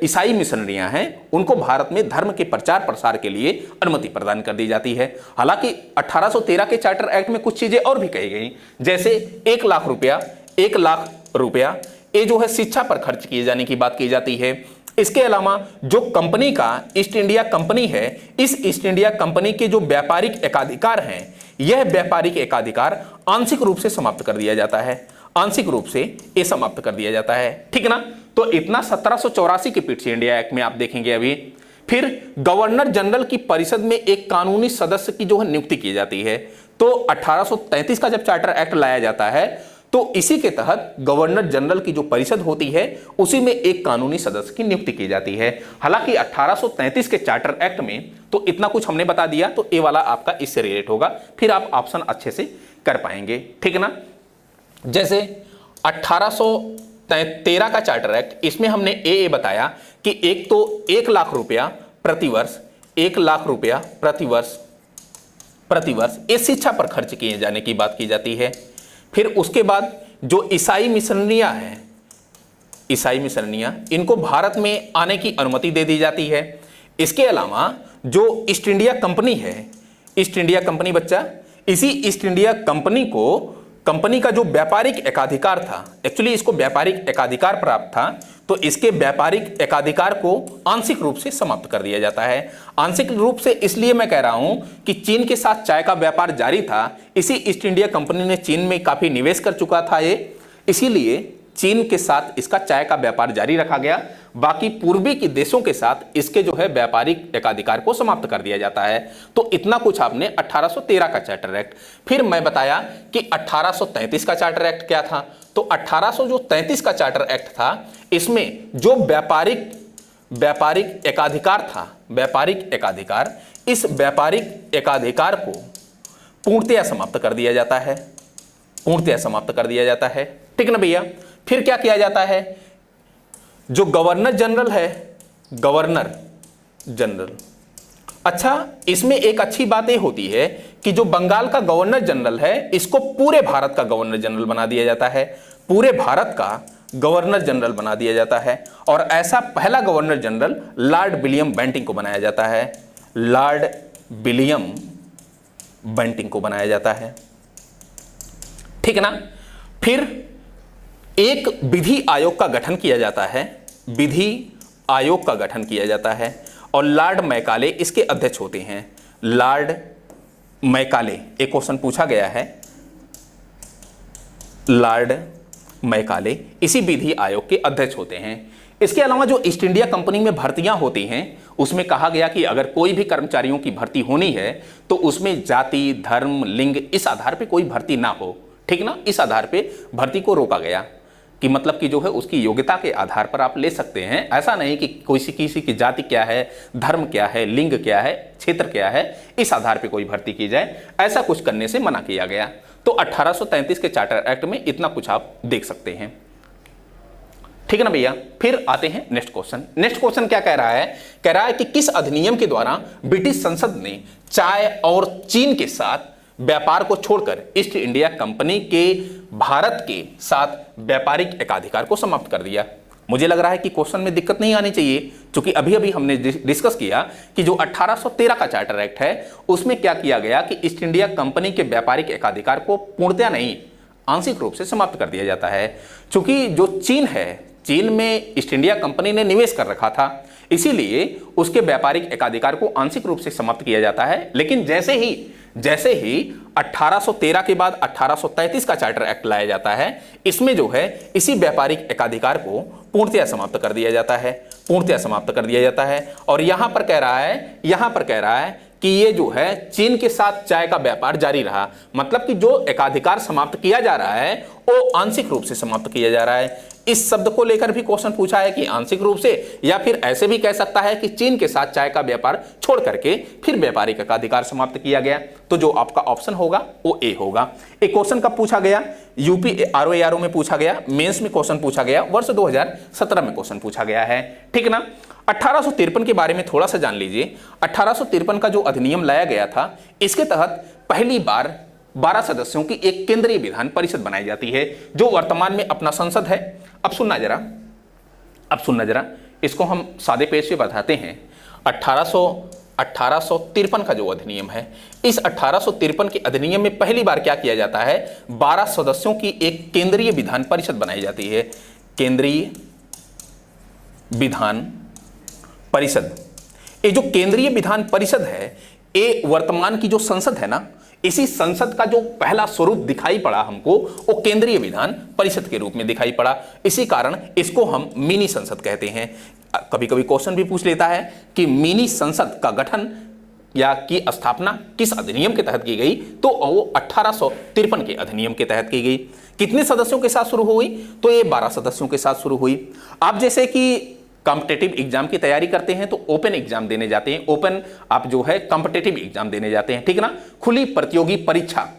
ईसाई मिशनरियां हैं, उनको भारत में धर्म के प्रचार प्रसार के लिए अनुमति प्रदान कर दी जाती है। हालांकि 1813 के चार्टर एक्ट में कुछ चीजें और भी कही गई, जैसे 1 लाख रुपया ये जो है शिक्षा पर खर्च किए जाने की बात की जाती है। इसके अलावा जो कंपनी का ईस्ट इंडिया कंपनी है, इस ईस्ट इंडिया कंपनी के जो व्यापारिक एकाधिकार हैं, यह व्यापारिक एकाधिकार आंशिक रूप से समाप्त कर दिया जाता है। आंशिक रूप से ये समाप्त कर दिया जाता है, ठीक है ना। तो इतना 1784 के पिट्स इंडिया एक्ट में आप देखेंगे अभी। फिर गवर्नर जनरल की परिषद में एक कानूनी सदस्य की जो है नियुक्ति की जाती है। तो 1833 का जब चार्टर एक्ट लाया जाता है, तो इसी के तहत गवर्नर जनरल की जो परिषद होती है, उसी में एक कानूनी सदस्य की नियुक्ति की जाती है। हालांकि 1833 के चार्टर एक्ट में तो इतना कुछ हमने बता दिया, तो ये वाला आपका इससे रिलेट होगा, फिर आप ऑप्शन अच्छे से कर पाएंगे, ठीक है ना। जैसे 1813 का चार्टर एक्ट, इसमें हमने ए बताया कि एक तो 1 लाख रुपया प्रतिवर्ष, 1 लाख रुपया प्रतिवर्ष इस शिक्षा पर खर्च किए जाने की बात की जाती है। फिर उसके बाद जो ईसाई मिशनरियां हैं, ईसाई मिशनरियां, इनको भारत में आने की अनुमति दे दी जाती है। इसके अलावा जो ईस्ट इंडिया कंपनी है, ईस्ट इंडिया कंपनी बच्चा, इसी ईस्ट इंडिया कंपनी का जो व्यापारिक एकाधिकार था, एक्चुअली इसको व्यापारिक एकाधिकार प्राप्त था, तो इसके व्यापारिक एकाधिकार को आंशिक रूप से समाप्त कर दिया जाता है। आंशिक रूप से इसलिए मैं कह रहा हूं कि चीन के साथ चाय का व्यापार जारी था, इसी ईस्ट इंडिया कंपनी ने चीन में काफी निवेश कर चुका था ये, इसीलिए चीन के साथ इसका चाय का व्यापार जारी रखा गया। बाकी पूर्वी के देशों के साथ इसके जो है व्यापारिक एकाधिकार को समाप्त कर दिया जाता है। तो इतना कुछ आपने 1813 का चार्टर एक्ट। फिर मैं बताया कि 1833 का चार्टर एक्ट क्या था। तो 1833 का चार्टर एक्ट था, इसमें जो व्यापारिक एकाधिकार था, व्यापारिक एकाधिकार, इस व्यापारिक एकाधिकार को पूर्णतया समाप्त कर दिया जाता है, पूर्णतया समाप्त कर दिया जाता है, ठीक ना भैया। फिर क्या किया जाता है, जो गवर्नर जनरल है, गवर्नर जनरल, अच्छा इसमें एक अच्छी बात यह होती है कि जो बंगाल का गवर्नर जनरल है, इसको पूरे भारत का गवर्नर जनरल बना दिया जाता है, पूरे भारत का गवर्नर जनरल बना दिया जाता है। और ऐसा पहला governor general Lord William Bentinck को बनाया जाता है, लॉर्ड विलियम बेंटिंग को बनाया जाता है, ठीक है ना। फिर एक विधि आयोग का गठन किया जाता है, विधि आयोग का गठन किया जाता है, और लॉर्ड मैकाले इसके अध्यक्ष होते हैं। लॉर्ड मैकाले, एक क्वेश्चन पूछा गया है, लॉर्ड मैकाले इसी विधि आयोग के अध्यक्ष होते हैं। इसके अलावा जो ईस्ट इंडिया कंपनी में भर्तियां होती हैं, उसमें कहा गया कि अगर कोई भी कर्मचारियों की भर्ती होनी है तो उसमें जाति, धर्म, लिंग इस आधार पे कोई भर्ती ना हो, ठीक ना। इस आधार पे भर्ती को रोका गया कि मतलब कि जो है उसकी योग्यता के आधार पर आप ले सकते हैं, ऐसा नहीं कि किसी की जाति क्या है, धर्म क्या है, लिंग क्या है, क्षेत्र क्या है, इस आधार पे कोई भर्ती की जाए, ऐसा कुछ करने से मना किया गया। तो 1833 के चार्टर एक्ट में इतना कुछ आप देख सकते हैं, ठीक है ना भैया। फिर आते हैं नेक्स्ट क्वेश्चन। नेक्स्ट क्वेश्चन क्या कह रहा है, कह रहा है कि किस अधिनियम के द्वारा ब्रिटिश संसद ने चाय और चीन के साथ व्यापार को छोड़कर ईस्ट इंडिया कंपनी के भारत के साथ व्यापारिक एकाधिकार को समाप्त कर दिया। मुझे लग रहा है कि क्वेश्चन में दिक्कत नहीं आनी चाहिए, क्योंकि अभी अभी हमने डिस्कस किया कि जो 1813 का चार्टर एक्ट है, उसमें क्या किया गया कि ईस्ट इंडिया कंपनी के व्यापारिक एकाधिकार को पूर्णतया नहीं, आंशिक रूप से समाप्त कर दिया जाता है। क्योंकि जो चीन है, चीन में ईस्ट इंडिया कंपनी ने निवेश कर रखा था, इसीलिए उसके व्यापारिक एकाधिकार को आंशिक रूप से समाप्त किया जाता है। लेकिन जैसे ही 1813 के बाद 1833 का चार्टर एक्ट लाया जाता है, इसमें जो है इसी व्यापारिक एकाधिकार को पूर्णतया समाप्त कर दिया जाता है, पूर्णतया समाप्त कर दिया जाता है। और यहां पर कह रहा है कि ये जो है चीन के साथ चाय का व्यापार जारी रहा, मतलब कि जो एकाधिकार समाप्त किया जा रहा है वो आंशिक रूप से समाप्त किया जा रहा है। इस शब्द को लेकर भी क्वेश्चन पूछा है कि आंशिक रूप से, या फिर ऐसे भी कह सकता है कि चीन के साथ चाय का व्यापार छोड़ करके फिर व्यापारिक एकाधिकार समाप्त किया गया। तो जो आपका ऑप्शन होगा वो ए होगा। एक क्वेश्चन कब पूछा गया? यूपी आरओ में पूछा गया, मेंस में क्वेश्चन पूछा गया, वर्ष 2017 में क्वेश्चन पूछा गया है, ठीक ना। 1853 के बारे में थोड़ा सा जान लीजिए। 1853 का जो अधिनियम लाया गया था, इसके तहत पहली बार 12 सदस्यों की एक केंद्रीय विधान परिषद बनाई जाती है, जो वर्तमान में अपना संसद है। अब सुनना जरा, इसको हम सादे पेज पे बताते हैं। 1853 का जो अधिनियम है, इस 1853 के अधिनियम में पहली बार क्या किया जाता है? 12 सदस्यों की एक केंद्रीय विधान परिषद बनाई जाती है। केंद्रीय विधान परिषद, ये जो केंद्रीय विधान परिषद है, ये वर्तमान की जो संसद है ना, इसी संसद का जो पहला स्वरूप दिखाई पड़ा हमको, वो केंद्रीय विधान परिषद के रूप में दिखाई पड़ा। इसी कारण इसको हम मिनी संसद कहते हैं। कभी कभी क्वेश्चन भी पूछ लेता है कि मिनी संसद का गठन या की स्थापना किस अधिनियम के तहत की गई? तो वो 1853 के अधिनियम के तहत की गई। कितने सदस्यों के साथ शुरू हुई? तो ये 12 सदस्यों के साथ शुरू हुई। आप जैसे कि कॉम्पिटिटिव एग्जाम की तैयारी करते हैं तो ओपन एग्जाम देने जाते हैं, ओपन आप जो है कॉम्पिटिटिव एग्जाम देने जाते हैं, ठीक ना, खुली प्रतियोगी परीक्षा।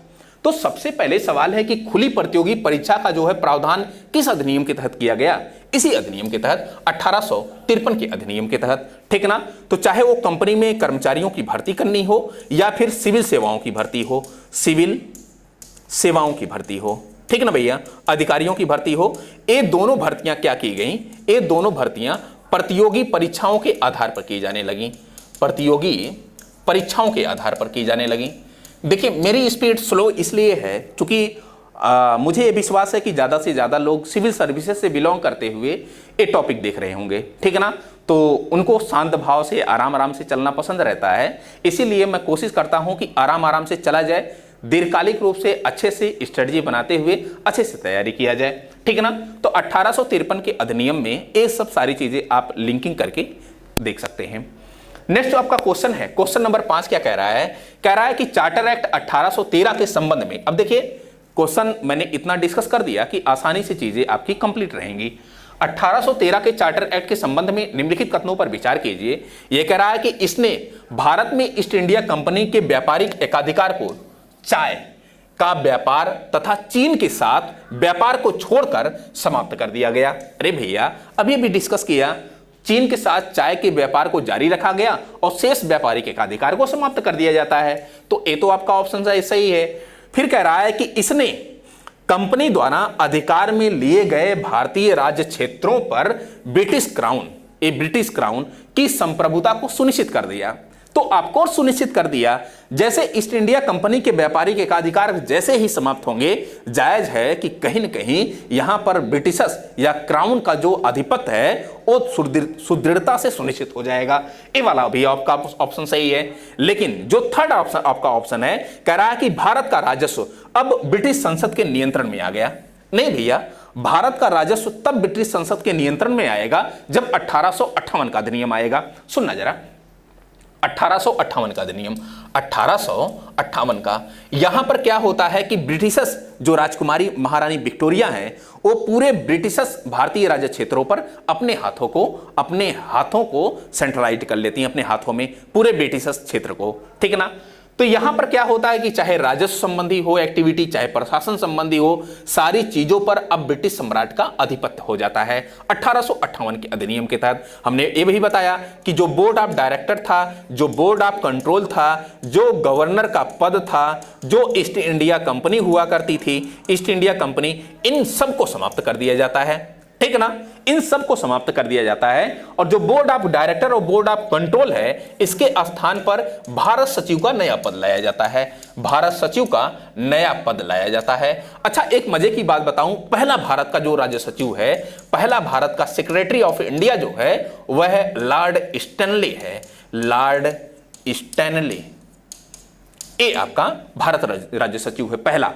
तो सबसे पहले सवाल है कि खुली प्रतियोगी परीक्षा का जो है प्रावधान किस अधिनियम के तहत किया गया? इसी अधिनियम के तहत, 1853 के अधिनियम के तहत, ठीक ना। तो चाहे वो कंपनी में कर्मचारियों की भर्ती करनी हो या फिर सिविल सेवाओं की भर्ती हो, सिविल सेवाओं की भर्ती हो, ठीक ना भैया, अधिकारियों की भर्ती हो, ये दोनों भर्तियां क्या की गई? ये दोनों भर्तियां प्रतियोगी परीक्षाओं के आधार पर की जाने लगी, प्रतियोगी परीक्षाओं के आधार पर की जाने लगी। देखिए मेरी स्पीड स्लो इसलिए है क्योंकि मुझे ये विश्वास है कि ज़्यादा से ज़्यादा लोग सिविल सर्विसेज से बिलोंग करते हुए ये टॉपिक देख रहे होंगे, ठीक है ना। तो उनको शांत भाव से आराम से चलना पसंद रहता है, इसीलिए मैं कोशिश करता हूँ कि आराम से चला जाए, दीर्घकालिक रूप से अच्छे से स्ट्रेटजी बनाते हुए अच्छे से तैयारी किया जाए, ठीक है ना। तो 1853 के अधिनियम में ये सब सारी चीजें आप लिंकिंग करके देख सकते हैं। नेक्स्ट जो आपका क्वेश्चन है, क्वेश्चन नंबर 5 क्या कह रहा है? कह रहा है कि चार्टर एक्ट 1813 के संबंध में, अब देखिए क्वेश्चन मैंने इतना डिस्कस कर दिया कि आसानी से चीजें आपकी कंप्लीट रहेंगी। 1813 के चार्टर एक्ट के संबंध में निम्नलिखित कथनों पर विचार कीजिए। यह कह रहा है कि इसने भारत में ईस्ट इंडिया कंपनी के व्यापारिक एकाधिकार को चाय का व्यापार तथा चीन के साथ व्यापार को छोड़कर समाप्त कर दिया गया। अरे भैया अभी भी डिस्कस किया, चीन के साथ चाय के व्यापार को जारी रखा गया और शेष व्यापारिक एकाधिकार को समाप्त कर दिया जाता है। तो ये तो आपका ऑप्शन सही है। फिर कह रहा है कि इसने कंपनी द्वारा अधिकार में लिए गए भारतीय राज्य क्षेत्रों पर ब्रिटिश क्राउन की संप्रभुता को सुनिश्चित कर दिया। तो आपको सुनिश्चित कर दिया, जैसे ईस्ट इंडिया कंपनी के व्यापारिक एकाधिकार जैसे ही समाप्त होंगे, जायज है कि कहीं न कहीं यहां पर ब्रिटिशर्स या क्राउन का जो आधिपत्य है वो सुदृढ़ता से सुनिश्चित हो जाएगा। ये वाला भी आपका ऑप्शन सही है। लेकिन जो थर्ड ऑप्शन आपका ऑप्शन है, कह रहा है कि भारत का राजस्व अब ब्रिटिश संसद के नियंत्रण में आ गया। नहीं भैया, भारत का राजस्व तब ब्रिटिश संसद के नियंत्रण में आएगा जब 1858 का अधिनियम आएगा। सुनना जरा, 1858 का अधिनियम, 1858 का, यहां पर क्या होता है कि ब्रिटिशर्स जो राजकुमारी महारानी विक्टोरिया हैं, वो पूरे ब्रिटिशर्स भारतीय राज्य क्षेत्रों पर अपने हाथों को सेंट्रलाइज कर लेती हैं, अपने हाथों में पूरे ब्रिटिशर्स क्षेत्र को, ठीक है ना। तो यहां पर क्या होता है कि चाहे राजस्व संबंधी हो एक्टिविटी, चाहे प्रशासन संबंधी हो, सारी चीजों पर अब ब्रिटिश सम्राट का आधिपत्य हो जाता है। 1858 के अधिनियम के तहत हमने ये भी बताया कि जो बोर्ड ऑफ डायरेक्टर था, जो बोर्ड ऑफ कंट्रोल था, जो गवर्नर का पद था, जो ईस्ट इंडिया कंपनी हुआ करती थी, ईस्ट इंडिया कंपनी, इन सबको समाप्त कर दिया जाता है, ठीक है ना। इन सब को समाप्त कर दिया जाता है और जो बोर्ड ऑफ डायरेक्टर और बोर्ड ऑफ कंट्रोल है, इसके स्थान पर भारत सचिव का नया पद लाया जाता है। भारत सचिव का नया पद लाया जाता है। अच्छा, एक मजे की बात बताऊं, पहला भारत का जो राज्य सचिव है, पहला भारत का सेक्रेटरी ऑफ इंडिया जो है, वह लॉर्ड स्टैनली है। लॉर्ड स्टैनली, ये आपका भारत राज्य सचिव है पहला।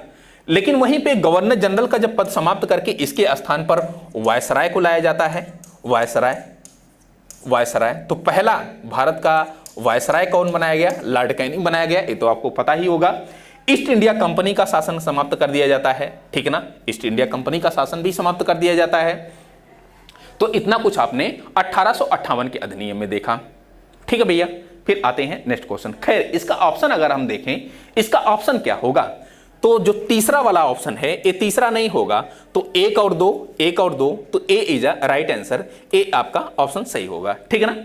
लेकिन वहीं पे गवर्नर जनरल का जब पद समाप्त करके इसके स्थान पर वायसराय को लाया जाता है। वायसराय, तो पहला भारत का वायसराय कौन बनाया गया? लॉर्ड कैनिंग बनाया गया, ये तो आपको पता ही होगा। ईस्ट इंडिया कंपनी का शासन समाप्त कर दिया जाता है, ठीक है ना, ईस्ट इंडिया कंपनी का शासन भी समाप्त कर दिया जाता है। तो इतना कुछ आपने 1858 के अधिनियम में देखा, ठीक है भैया। फिर आते हैं नेक्स्ट क्वेश्चन। खैर इसका ऑप्शन अगर हम देखें, इसका ऑप्शन क्या होगा, तो जो तीसरा वाला ऑप्शन है ये तीसरा नहीं होगा, तो 1 और 2, 1 और 2, तो ए इज अ राइट आंसर, ए आपका ऑप्शन सही होगा, ठीक है ना।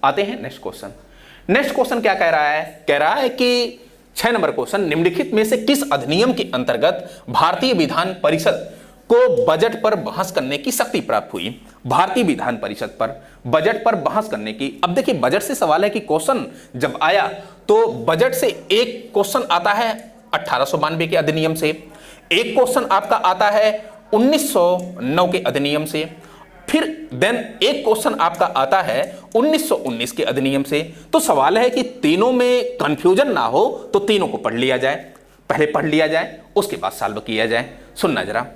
आते हैं नेक्स्ट क्वेश्चन। नेक्स्ट क्वेश्चन क्या कह रहा है, कह रहा है कि 6 नंबर क्वेश्चन, निम्नलिखित में से किस अधिनियम के अंतर्गत भारतीय विधान परिषद को बजट पर बहस करने की शक्ति प्राप्त हुई। भारतीय विधान परिषद पर बजट पर बहस करने की, अब देखिए बजट से सवाल है कि क्वेश्चन जब आया तो बजट से एक क्वेश्चन आता है 1892 के अधिनियम से, एक क्वेश्चन आपका आता है 1909 के अधिनियम से, फिर देन एक क्वेश्चन आपका आता है 1919 के अधिनियम से। तो सवाल है कि तीनों में कंफ्यूजन ना हो तो तीनों को पढ़ लिया जाए, पहले पढ़ लिया जाए उसके बाद सॉल्व किया जाए। सुनना जरा,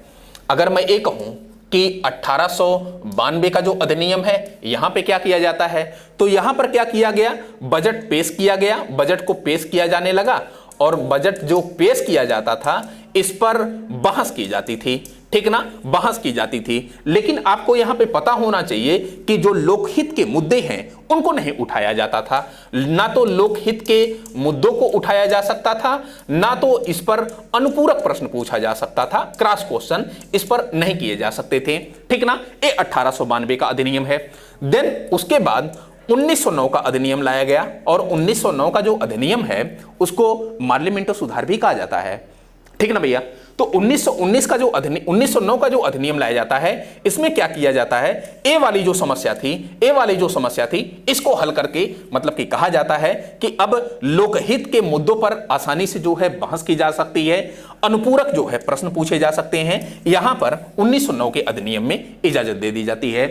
अगर मैं ये कहूं कि 1892 का जो अधिनियम है यहां पे क्या किया जाता है, तो यहां पर क्या किया गया, बजट पेश किया गया, बजट को पेश किया जाने लगा और बजट जो पेश किया जाता था इस पर बहस की जाती थी, ठीक ना, बहस की जाती थी। लेकिन आपको यहां पे पता होना चाहिए कि जो लोकहित के मुद्दे हैं उनको नहीं उठाया जाता था, ना तो लोकहित के मुद्दों को उठाया जा सकता था, ना तो इस पर अनुपूरक प्रश्न पूछा जा सकता था, क्रॉस क्वेश्चन इस पर नहीं किए जा सकते थे, ठीक ना। ये 1892 का अधिनियम है। देन उसके बाद 1909 का अधिनियम लाया गया और 1909 का जो अधिनियम है उसको पार्लियामेंटरी सुधार भी कहा जाता है, ठीक ना भैया। तो 1919 का जो 1909 का जो अधिनियम लाया जाता है इसमें क्या किया जाता है, ए वाली जो समस्या थी इसको हल करके मतलब कि कहा जाता है कि अब लोकहित के मुद्दों पर आसानी से जो है बहस की जा सकती है, अनुपूरक जो है प्रश्न पूछे जा सकते हैं, यहां पर 1909 के अधिनियम में इजाजत दे दी जाती है।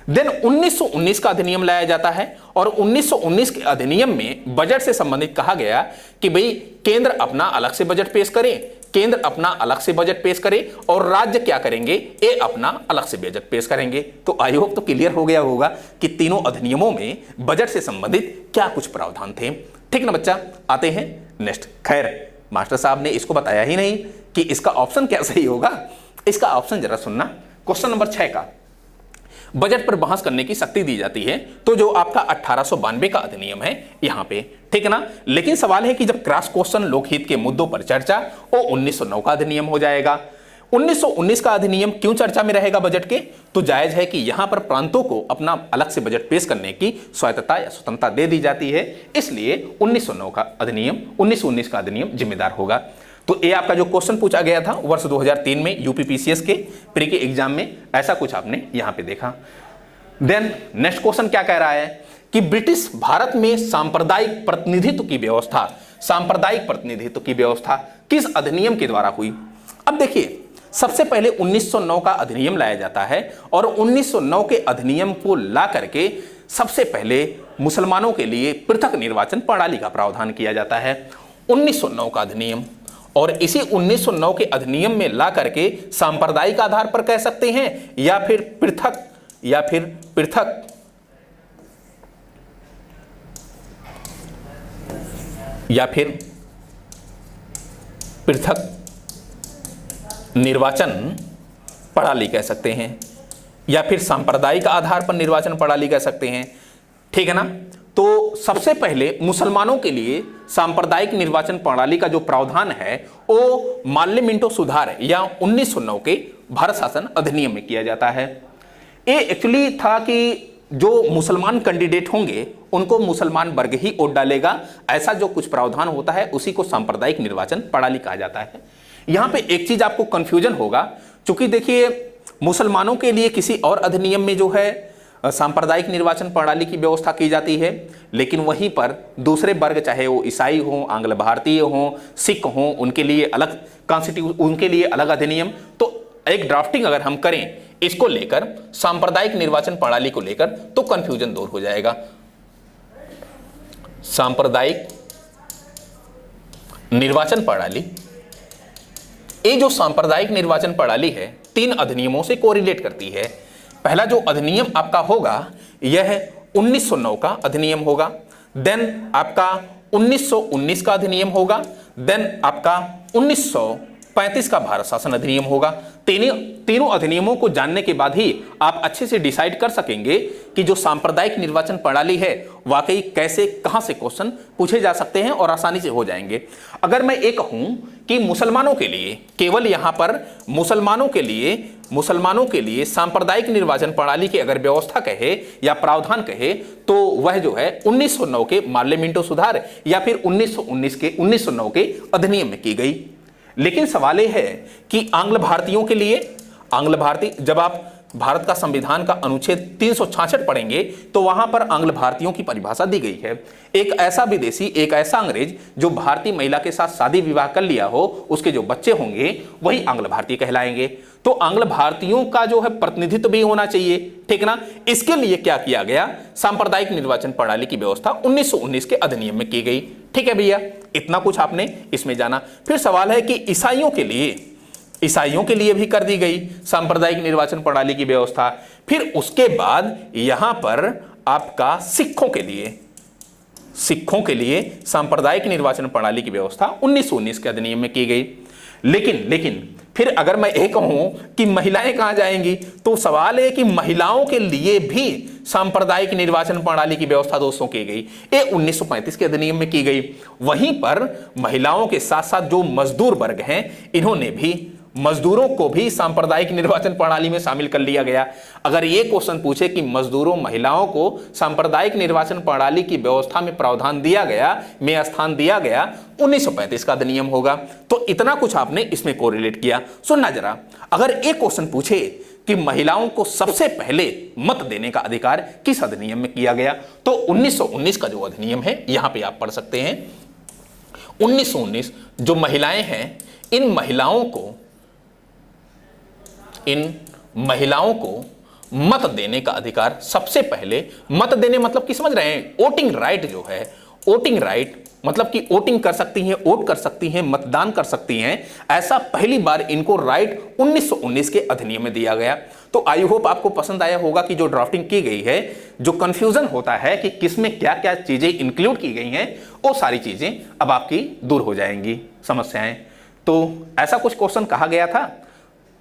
देन 1919 का अधिनियम लाया जाता है और 1919 के अधिनियम में बजट से संबंधित कहा गया कि भाई केंद्र अपना अलग से बजट पेश करे, केंद्र अपना अलग से बजट पेश करे और राज्य क्या करेंगे, ये अपना अलग से बजट पेश करेंगे। तो आई होप तो क्लियर हो गया होगा कि तीनों अधिनियमों में बजट से संबंधित क्या कुछ प्रावधान थे, ठीक ना बच्चा। आते हैं नेक्स्ट। खैर मास्टर साहब ने इसको बताया ही नहीं कि इसका ऑप्शन क्या सही होगा, इसका ऑप्शन जरा सुनना। क्वेश्चन नंबर 6 का बजट पर बहस करने की शक्ति दी जाती है, तो जो आपका 1892 का अधिनियम है यहां पे, ठीक है ना। लेकिन सवाल है कि जब क्रॉस क्वेश्चन लोकहित के मुद्दों पर चर्चा, वो 1909 का अधिनियम हो जाएगा। 1919 का अधिनियम क्यों चर्चा में रहेगा बजट के, तो जायज है कि यहां पर प्रांतों को अपना अलग से बजट पेश करने की स्वायत्तता या स्वतंत्रता दे दी जाती है, इसलिए 1909 का अधिनियम 1919 का अधिनियम जिम्मेदार होगा। तो ये आपका जो क्वेश्चन पूछा गया था वर्ष 2003 में यूपीपीसीएस के प्री के एग्जाम में, ऐसा कुछ आपने यहां पे देखा। देन नेक्स्ट क्वेश्चन क्या कह रहा है कि ब्रिटिश भारत में सांप्रदायिक प्रतिनिधित्व की व्यवस्था किस अधिनियम के द्वारा हुई। अब देखिए सबसे पहले 1909 का अधिनियम लाया जाता है और 1909 के अधिनियम को ला करके सबसे पहले मुसलमानों के लिए पृथक निर्वाचन प्रणाली का प्रावधान किया जाता है। 1909 का अधिनियम, और इसी 1909 के अधिनियम में ला करके सांप्रदायिक आधार पर कह सकते हैं या फिर पृथक निर्वाचन प्रणाली कह सकते हैं, या फिर सांप्रदायिक आधार पर निर्वाचन प्रणाली कह सकते हैं, ठीक है ना। तो सबसे पहले मुसलमानों के लिए सांप्रदायिक निर्वाचन प्रणाली का जो प्रावधान है वो पार्लियामेंटरी सुधार या 1909 के भारत शासन अधिनियम में किया जाता है। ये एक्चुअली था कि जो मुसलमान कैंडिडेट होंगे उनको मुसलमान वर्ग ही वोट डालेगा, ऐसा जो कुछ प्रावधान होता है उसी को सांप्रदायिक निर्वाचन प्रणाली कहा जाता है। यहां पे एक चीज आपको कंफ्यूजन होगा, क्योंकि देखिए मुसलमानों के लिए किसी और अधिनियम में जो है सांप्रदायिक निर्वाचन प्रणाली की व्यवस्था की जाती है, लेकिन वहीं पर दूसरे वर्ग चाहे वो ईसाई हो, आंग्ल भारतीय हो, सिख हो, उनके लिए अलग कॉन्स्टिट्यूशन, उनके लिए अलग अधिनियम। तो एक ड्राफ्टिंग अगर हम करें इसको लेकर, सांप्रदायिक निर्वाचन प्रणाली को लेकर, तो कंफ्यूजन दूर हो जाएगा। सांप्रदायिक निर्वाचन प्रणाली, ये जो सांप्रदायिक निर्वाचन प्रणाली है 3 अधिनियमों से कोरिलेट करती है। पहला जो अधिनियम आपका होगा यह 1909 का अधिनियम होगा, देन आपका 1919 का अधिनियम होगा, देन आपका 1935 का भारत शासन अधिनियम होगा। तीनों अधिनियमों को जानने के बाद ही आप अच्छे से डिसाइड कर सकेंगे कि जो सांप्रदायिक निर्वाचन प्रणाली है वाकई कैसे कहां से क्वेश्चन पूछे जा सकते हैं और आसानी से हो जाएंगे। अगर मैं ये कहूं कि मुसलमानों के लिए, केवल यहां पर मुसलमानों के लिए सांप्रदायिक निर्वाचन प्रणाली की अगर व्यवस्था कहे या प्रावधान कहे तो वह जो है 1909 के मार्ले मिंटो सुधार या फिर 1909 के अधिनियम में की गई। लेकिन सवाल यह है कि आंग्ल भारतीयों के लिए, जब आप भारत का संविधान का अनुच्छेद 366 पढ़ेंगे तो वहां पर आंग्ल भारतीयों की परिभाषा दी गई है। एक ऐसा विदेशी, एक ऐसा अंग्रेज जो भारतीय महिला के साथ शादी विवाह कर लिया हो, उसके जो बच्चे होंगे वही आंग्ल भारतीय कहलाएंगे। तो आंग्ल भारतीयों का जो है प्रतिनिधित्व भी होना चाहिए, ठीक ना। इसके लिए क्या किया गया, सांप्रदायिक निर्वाचन प्रणाली की व्यवस्था 1919 के अधिनियम में की गई। ठीक है भैया, इतना कुछ आपने इसमें जाना। फिर सवाल है कि ईसाइयों के लिए भी कर दी गई सांप्रदायिक निर्वाचन प्रणाली की व्यवस्था। फिर उसके बाद यहां पर आपका सिखों के लिए सांप्रदायिक निर्वाचन प्रणाली की व्यवस्था 1919 के अधिनियम में की गई। लेकिन फिर अगर मैं ये कहूं कि महिलाएं कहां जाएंगी, तो सवाल है कि महिलाओं के लिए भी सांप्रदायिक निर्वाचन प्रणाली की व्यवस्था दोस्तों की गई। ये 1935 के अधिनियम में की गई। वहीं पर महिलाओं के साथ साथ जो मजदूर वर्ग हैं, मजदूरों को भी सांप्रदायिक निर्वाचन प्रणाली में शामिल कर लिया गया। अगर ये क्वेश्चन पूछे कि मजदूरों, महिलाओं को सांप्रदायिक निर्वाचन प्रणाली की व्यवस्था में प्रावधान दिया गया, स्थान दिया गया, 1935 का अधिनियम होगा। तो इतना कुछ आपने इसमें कोरिलेट किया। सुनना जरा, अगर एक क्वेश्चन पूछे कि महिलाओं को सबसे पहले मत देने का अधिकार किस अधिनियम में किया गया, तो 1919 का जो अधिनियम है यहां पे आप पढ़ सकते हैं। 1919 जो महिलाएं हैं, इन महिलाओं को मत देने का अधिकार सबसे पहले, मत देने मतलब कि समझ रहे हैं, वोटिंग राइट जो है, वोटिंग राइट मतलब कि वोटिंग कर सकती हैं, वोट कर सकती हैं, मतदान कर सकती हैं। ऐसा पहली बार इनको राइट 1919 के अधिनियम में दिया गया। तो आई होप आपको पसंद आया होगा कि जो ड्राफ्टिंग की गई है, जो कंफ्यूजन होता है कि किसमें क्या क्या चीजें इंक्लूड की गई हैं, वो सारी चीजें अब आपकी दूर हो जाएंगी, समस्याएं। तो ऐसा कुछ क्वेश्चन कहा गया था,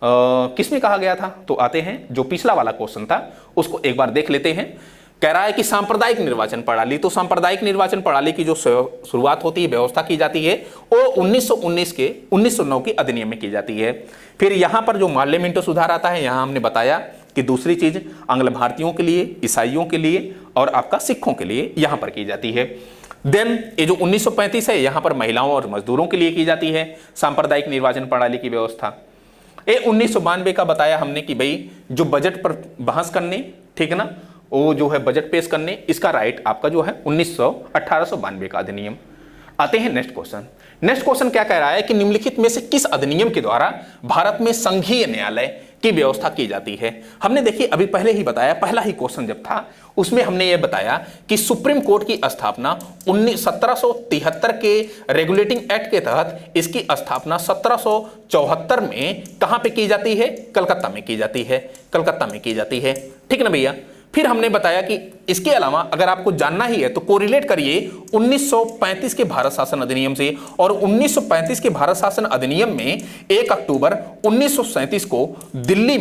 किसमें कहा गया था, तो आते हैं जो पिछला वाला क्वेश्चन था उसको एक बार देख लेते हैं। कह रहा है कि सांप्रदायिक निर्वाचन प्रणाली, तो सांप्रदायिक निर्वाचन प्रणाली की जो शुरुआत होती है, व्यवस्था की जाती है, वो 1909 के अधिनियम में की जाती है। फिर यहां पर जो मार्ले मिंटो सुधार आता है, यहां हमने बताया कि दूसरी चीज आंग्ल भारतीयों के लिए, ईसाइयों के लिए और आपका सिखों के लिए यहां पर की जाती है। देन ये जो 1935 है, यहां पर महिलाओं और मजदूरों के लिए की जाती है सांप्रदायिक निर्वाचन प्रणाली की व्यवस्था। ये 1992 का बताया हमने कि भाई जो बजट पर बहस करने, ठीक है ना, वो जो है बजट पेश करने, इसका राइट आपका जो है 1892 का अधिनियम। आते हैं नेक्स्ट क्वेश्चन क्या कह रहा है कि निम्नलिखित में से किस अधिनियम के द्वारा भारत में संघीय न्यायालय की व्यवस्था की जाती है। हमने देखिए अभी पहले ही बताया, पहला ही क्वेश्चन जब था उसमें हमने ये बताया कि सुप्रीम कोर्ट की स्थापना 1773 के रेगुलेटिंग एक्ट के तहत इसकी स्थापना 1774 में कहां पे की जाती है, कलकत्ता में की जाती है, ठीक ना भैया। फिर हमने बताया कि इसके अलावा अगर आपको जानना ही है तो कोरिलेट करिए 1935 के भारत शासन अधिनियम से, और 1935 के भारत शासन अधिनियम में 1 अक्टूबर 1937 को दिल्ली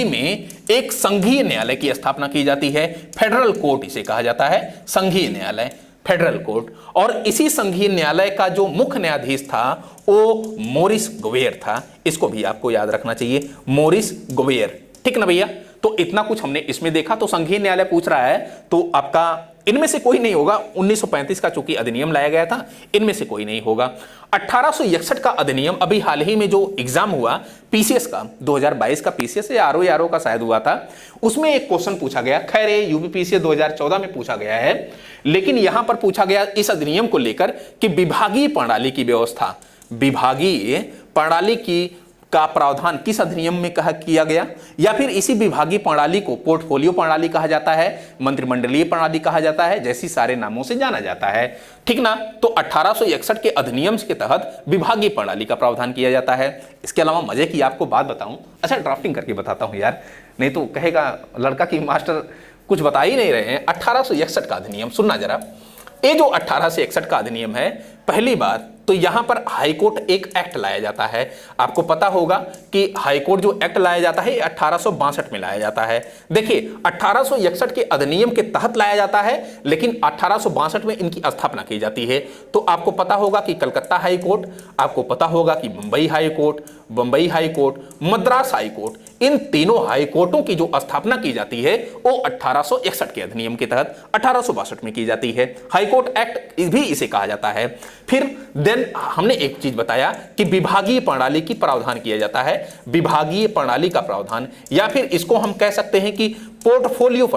में एक संघीय न्यायालय की स्थापना की जाती है। फेडरल कोर्ट इसे कहा जाता है, संघीय न्यायालय, फेडरल कोर्ट। और इसी संघीय न्यायालय का जो मुख्य न्यायाधीश था वो मोरिस गोवेयर था। इसको भी आपको याद रखना चाहिए, मोरिस गोवेयर, ठीक ना भैया। तो इतना कुछ हमने इसमें देखा। तो संघीय न्यायालय पूछ रहा है तो आपका इनमें से कोई नहीं होगा। 1935 का चूंकि अधिनियम लाया गया था, इनमें से कोई नहीं होगा। 1861 का अधिनियम अभी हाल ही में जो एग्जाम हुआ पीसीएस का, 2022 का पीसीएस या आरओ का शायद हुआ था, उसमें एक क्वेश्चन पूछा गया। खैर ये यूपीपीसीएस 2014 में पूछा गया है, लेकिन यहां पर पूछा गया इस अधिनियम को लेकर कि विभागीय प्रणाली की व्यवस्था, विभागीय प्रणाली की का प्रावधान किस अधिनियम में किया गया, या फिर इसी विभागीय प्रणाली को पोर्टफोलियो प्रणाली कहा जाता है, मंत्रिमंडलीय प्रणाली कहा जाता है, जैसी सारे नामों से जाना जाता है, ठीक ना। तो 1861 के अधिनियम के तहत विभागीय प्रणाली का प्रावधान किया जाता है। इसके अलावा मजे की आपको बात बताऊं, अच्छा ड्राफ्टिंग करके बताता हूं यार, नहीं तो कहेगा लड़का की मास्टर कुछ बता ही नहीं रहे हैं। 1861 का अधिनियम सुनना जरा। ये जो 1861 का अधिनियम है, पहली बात तो यहां पर हाईकोर्ट एक एक्ट लाया जाता है। आपको पता होगा कि हाईकोर्ट जो एक्ट लाया जाता है 1862 में लाया जाता है। देखिए 1861 के अधिनियम के तहत लाया जाता है, लेकिन 1862 में इनकी स्थापना की जाती है। तो आपको पता होगा कि कलकत्ता हाईकोर्ट, आपको पता होगा कि मुंबई हाईकोर्ट, मद्रास हाईकोर्ट, इन तीनों हाईकोर्टों की जो स्थापना की जाती है वो 1861 के अधिनियम के तहत 1862 में की जाती है। हाईकोर्ट एक्ट भी इसे कहा जाता है। फिर देन हमने एक चीज बताया कि विभागीय प्रणाली की प्रावधान किया जाता है, विभागीय प्रणाली का प्रावधान, या फिर इसको हम कह सकते हैं कि पोर्टफोलियो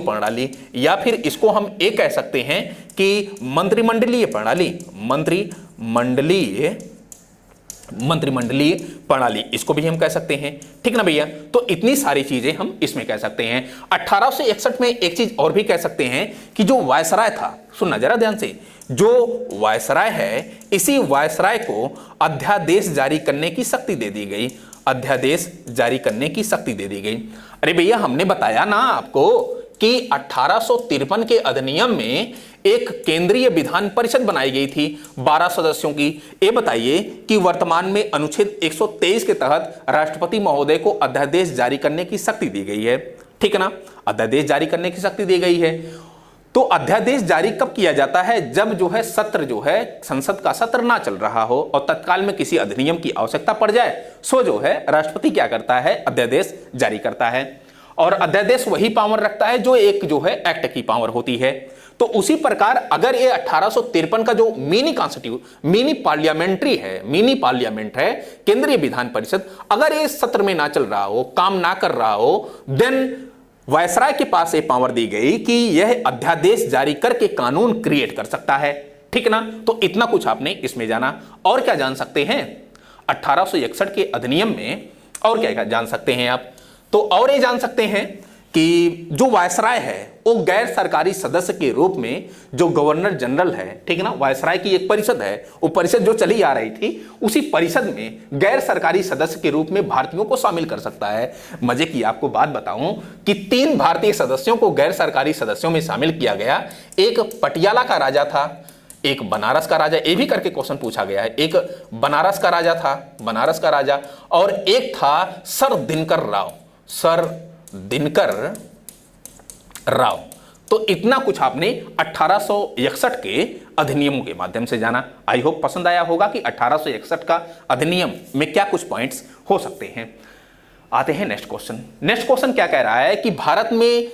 प्रणाली, या फिर इसको हम ये कह सकते हैं कि मंत्रिमंडलीय प्रणाली, इसको भी हम कह सकते हैं। ठीक ना भैया? तो इतनी सारी चीजें हम इसमें कह सकते हैं। 1861 में एक चीज और भी कह सकते हैं कि जो वायसराय था, सुनना जरा ध्यान से, जो वायसराय है, इसी वायसराय को अध्यादेश जारी करने की शक्ति दे दी गई, अरे भैया हमने बताया ना आपको कि 1853 के अधिनियम में एक केंद्रीय विधान परिषद बनाई गई थी 12 सदस्यों की। ये बताइए कि वर्तमान में अनुच्छेद 123 के तहत राष्ट्रपति महोदय को अध्यादेश जारी करने की शक्ति दी गई है। ठीक है ना? अध्यादेश जारी करने की शक्ति दी गई है। तो अध्यादेश जारी कब किया जाता है? जब जो है सत्र जो है संसद का सत्र ना चल रहा हो और तत्काल में किसी अधिनियम की आवश्यकता पड़ जाए, सो जो है राष्ट्रपति क्या करता है? अध्यादेश जारी करता है। और अध्यादेश वही पावर रखता है जो एक जो है एक्ट की पावर होती है। तो उसी प्रकार अगर ये 1853 का जो मिनी पार्लियामेंट है, केंद्रीय विधान परिषद, अगर ये सत्र में ना चल रहा हो, काम ना कर रहा हो, देन वायसराय के पास ये पावर दी गई कि यह अध्यादेश जारी करके कानून क्रिएट कर सकता है। ठीक ना? तो इतना कुछ आपने इसमें जाना। और क्या जान सकते हैं 1861 के अधिनियम में? और क्या जान सकते हैं आप? तो और ये जान सकते हैं कि जो वायसराय है वो गैर सरकारी सदस्य के रूप में जो गवर्नर जनरल है, ठीक है ना, वायसराय की एक परिषद है, वो परिषद जो चली आ रही थी, उसी परिषद में गैर सरकारी सदस्य के रूप में भारतीयों को शामिल कर सकता है। मजे की आपको बात बताऊं कि 3 भारतीय सदस्यों को गैर सरकारी सदस्यों में शामिल किया गया। एक पटियाला का राजा था, एक बनारस का राजा, ये भी करके क्वेश्चन पूछा गया है। एक बनारस का राजा था, बनारस का राजा, और एक था सर दिनकर राव। तो इतना कुछ आपने 1861 के अधिनियमों के माध्यम से जाना। आई होप पसंद आया होगा कि 1861 का अधिनियम में क्या कुछ पॉइंट्स हो सकते हैं। आते हैं नेक्स्ट क्वेश्चन क्या कह रहा है कि भारत में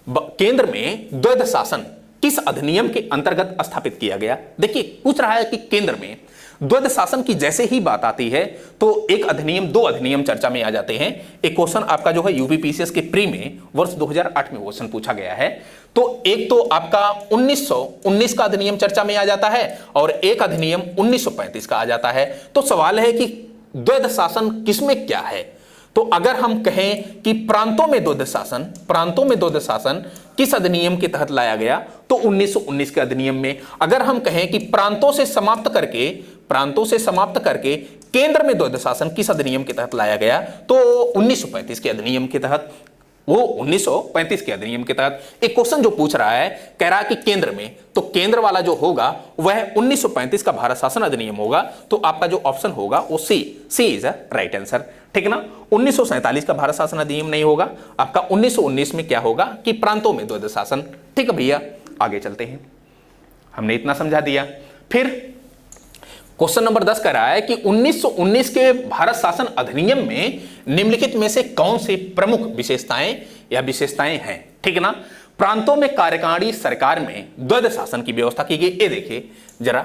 केंद्र में द्वैध शासन किस अधिनियम के अंतर्गत स्थापित किया गया? देखिए पूछ रहा है कि केंद्र में द्वैध शासन की जैसे ही बात आती है तो दो अधिनियम चर्चा में आ जाते हैं। एक क्वेश्चन आपका जो है यूपीपीसीएस के प्री में वर्ष 2008 में क्वेश्चन पूछा गया है। तो एक तो आपका 1919 का अधिनियम चर्चा में आ जाता है और एक अधिनियम 1935 का आ जाता है। तो सवाल है कि द्वैध शासन किसमें क्या है? तो अगर हम कहें कि प्रांतों में द्वैध शासन किस अधिनियम के तहत लाया गया, तो 1919 के अधिनियम में। अगर हम कहें कि प्रांतों से समाप्त करके केंद्र में द्वैध शासन किस अधिनियम के तहत लाया गया, तो 1935 के अधिनियम के तहत। वो 1935 के अधिनियम के तहत एक क्वेश्चन जो पूछ रहा है, कह रहा है कि केंद्र में, तो केंद्र वाला जो होगा वह 1935 का भारत शासन अधिनियम होगा। तो आपका जो ऑप्शन होगा वो सी इज अ राइट आंसर। ठीक है ना? 1947 का भारत शासन अधिनियम नहीं होगा, आपका 1919 में क्या होगा कि प्रांतों में द्वैध शासन। ठीक है भैया, आगे चलते हैं। हमने इतना समझा दिया। फिर क्वेश्चन नंबर 10 कह रहा है कि 1919 के भारत शासन अधिनियम में निम्नलिखित में से कौन सी प्रमुख विशेषताएं हैं? ठीक है ना? प्रांतों में कार्यकारिणी सरकार में द्वैध शासन की व्यवस्था की गई। ये देखिए जरा,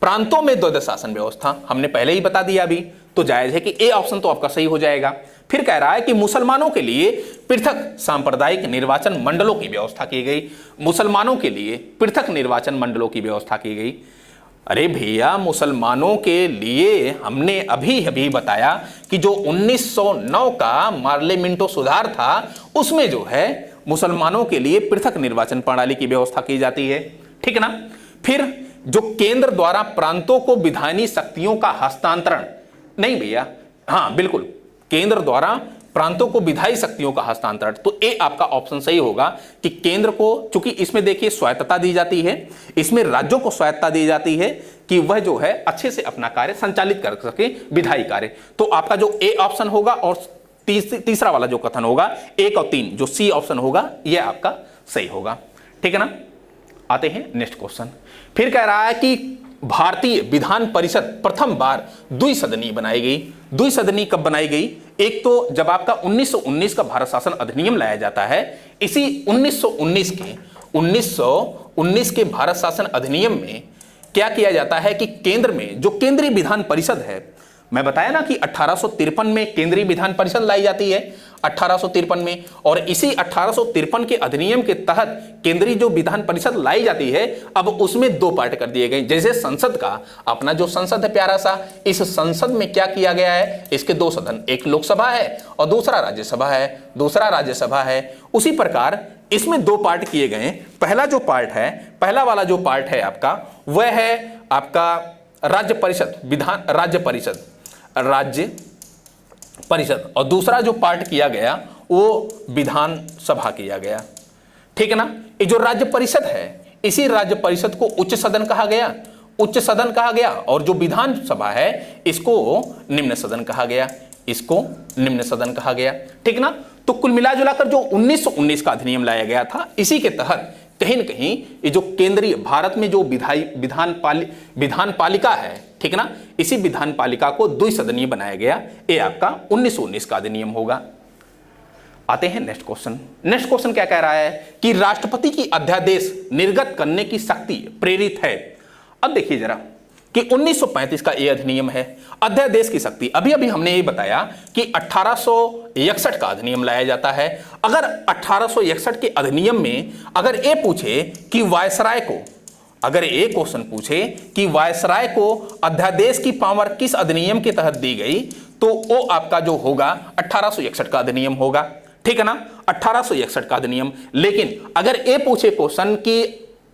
प्रांतों में द्वैध शासन व्यवस्था हमने पहले ही बता दिया अभी, तो जायज है कि ए ऑप्शन तो आपका सही हो जाएगा। फिर कह रहा है कि मुसलमानों के लिए पृथक सांप्रदायिक निर्वाचन मंडलों की व्यवस्था की गई। मुसलमानों के लिए पृथक निर्वाचन मंडलों की व्यवस्था की गई। अरे भैया, मुसलमानों के लिए हमने अभी बताया कि जो 1909 का पार्लियामेंटो सुधार था, उसमें जो है मुसलमानों के लिए पृथक निर्वाचन प्रणाली की व्यवस्था की जाती है। ठीक है ना? फिर जो केंद्र द्वारा प्रांतों को विधायी शक्तियों का हस्तांतरण, नहीं भैया, हाँ बिल्कुल, केंद्र द्वारा प्रांतों को विधायी शक्तियों का हस्तांतरण, तो ए आपका ऑप्शन सही होगा कि केंद्र को, चूंकि इसमें देखिए स्वायत्तता दी जाती है, इसमें राज्यों को स्वायत्तता दी जाती है कि वह जो है अच्छे से अपना कार्य संचालित कर सके, विधायी कार्य। तो आपका जो ए ऑप्शन होगा और तीसरा वाला जो कथन होगा 1 और 3, जो सी ऑप्शन होगा यह आपका सही होगा। ठीक है ना। आते हैं नेक्स्ट क्वेश्चन। फिर कह रहा है कि भारतीय विधान परिषद प्रथम बार द्विसदनीय बनाई गई। द्विसदनीय कब बनाई गई? एक तो जब आपका 1919 का भारत शासन अधिनियम लाया जाता है, इसी 1919 के भारत शासन अधिनियम में क्या किया जाता है कि केंद्र में जो केंद्रीय विधान परिषद है, मैं बताया ना कि 1853 में केंद्रीय विधान परिषद लाई जाती है, 1853 में, और इसी 1853 के अधिनियम के तहत केंद्रीय जो विधान परिषद लाई जाती है, अब उसमें 2 पार्ट कर दिए गए। जैसे संसद का अपना जो संसद है प्यारा सा, इस संसद में क्या किया गया है, इसके 2 सदन, एक लोकसभा है और दूसरा राज्यसभा है, उसी प्रकार इसमें 2 पार्ट किए गए। पहला वाला जो पार्ट है आपका, वह है आपका राज्य परिषद, और दूसरा जो पार्ट किया गया वो विधानसभा किया गया। ठीक है ना। ये जो राज्य परिषद है, इसी राज्य परिषद को उच्च सदन कहा गया, और जो विधानसभा है इसको निम्न सदन कहा गया। ठीक ना। तो कुल मिलाजुलाकर जो 1919 का अधिनियम लाया गया था, इसी के तहत कहीं न कहीं ये जो केंद्रीय भारत में जो विधान पालिका है, ठीक ना, इसी विधान पालिका को द्विसदनीय बनाया गया। ये आपका 1919 का अधिनियम होगा। आते हैं नेक्स्ट क्वेश्चन क्या कह रहा है कि राष्ट्रपति की अध्यादेश निर्गत करने की शक्ति प्रेरित है। अब देखिए जरा कि 1935 का ये अधिनियम है, अध्यादेश की शक्ति। अभी हमने ये बताया कि 1861 का अधिनियम लाया जाता है। अगर 1861 के अधिनियम में अगर ये पूछे कि वायसराय को, अगर ये क्वेश्चन पूछे कि वायसराय को अध्यादेश की पावर किस अधिनियम के तहत दी गई, तो वो आपका जो होगा 1861 का अधिनियम होगा। ठीक है ना, 1861 का अधिनियम। लेकिन अगर ये पूछे क्वेश्चन कि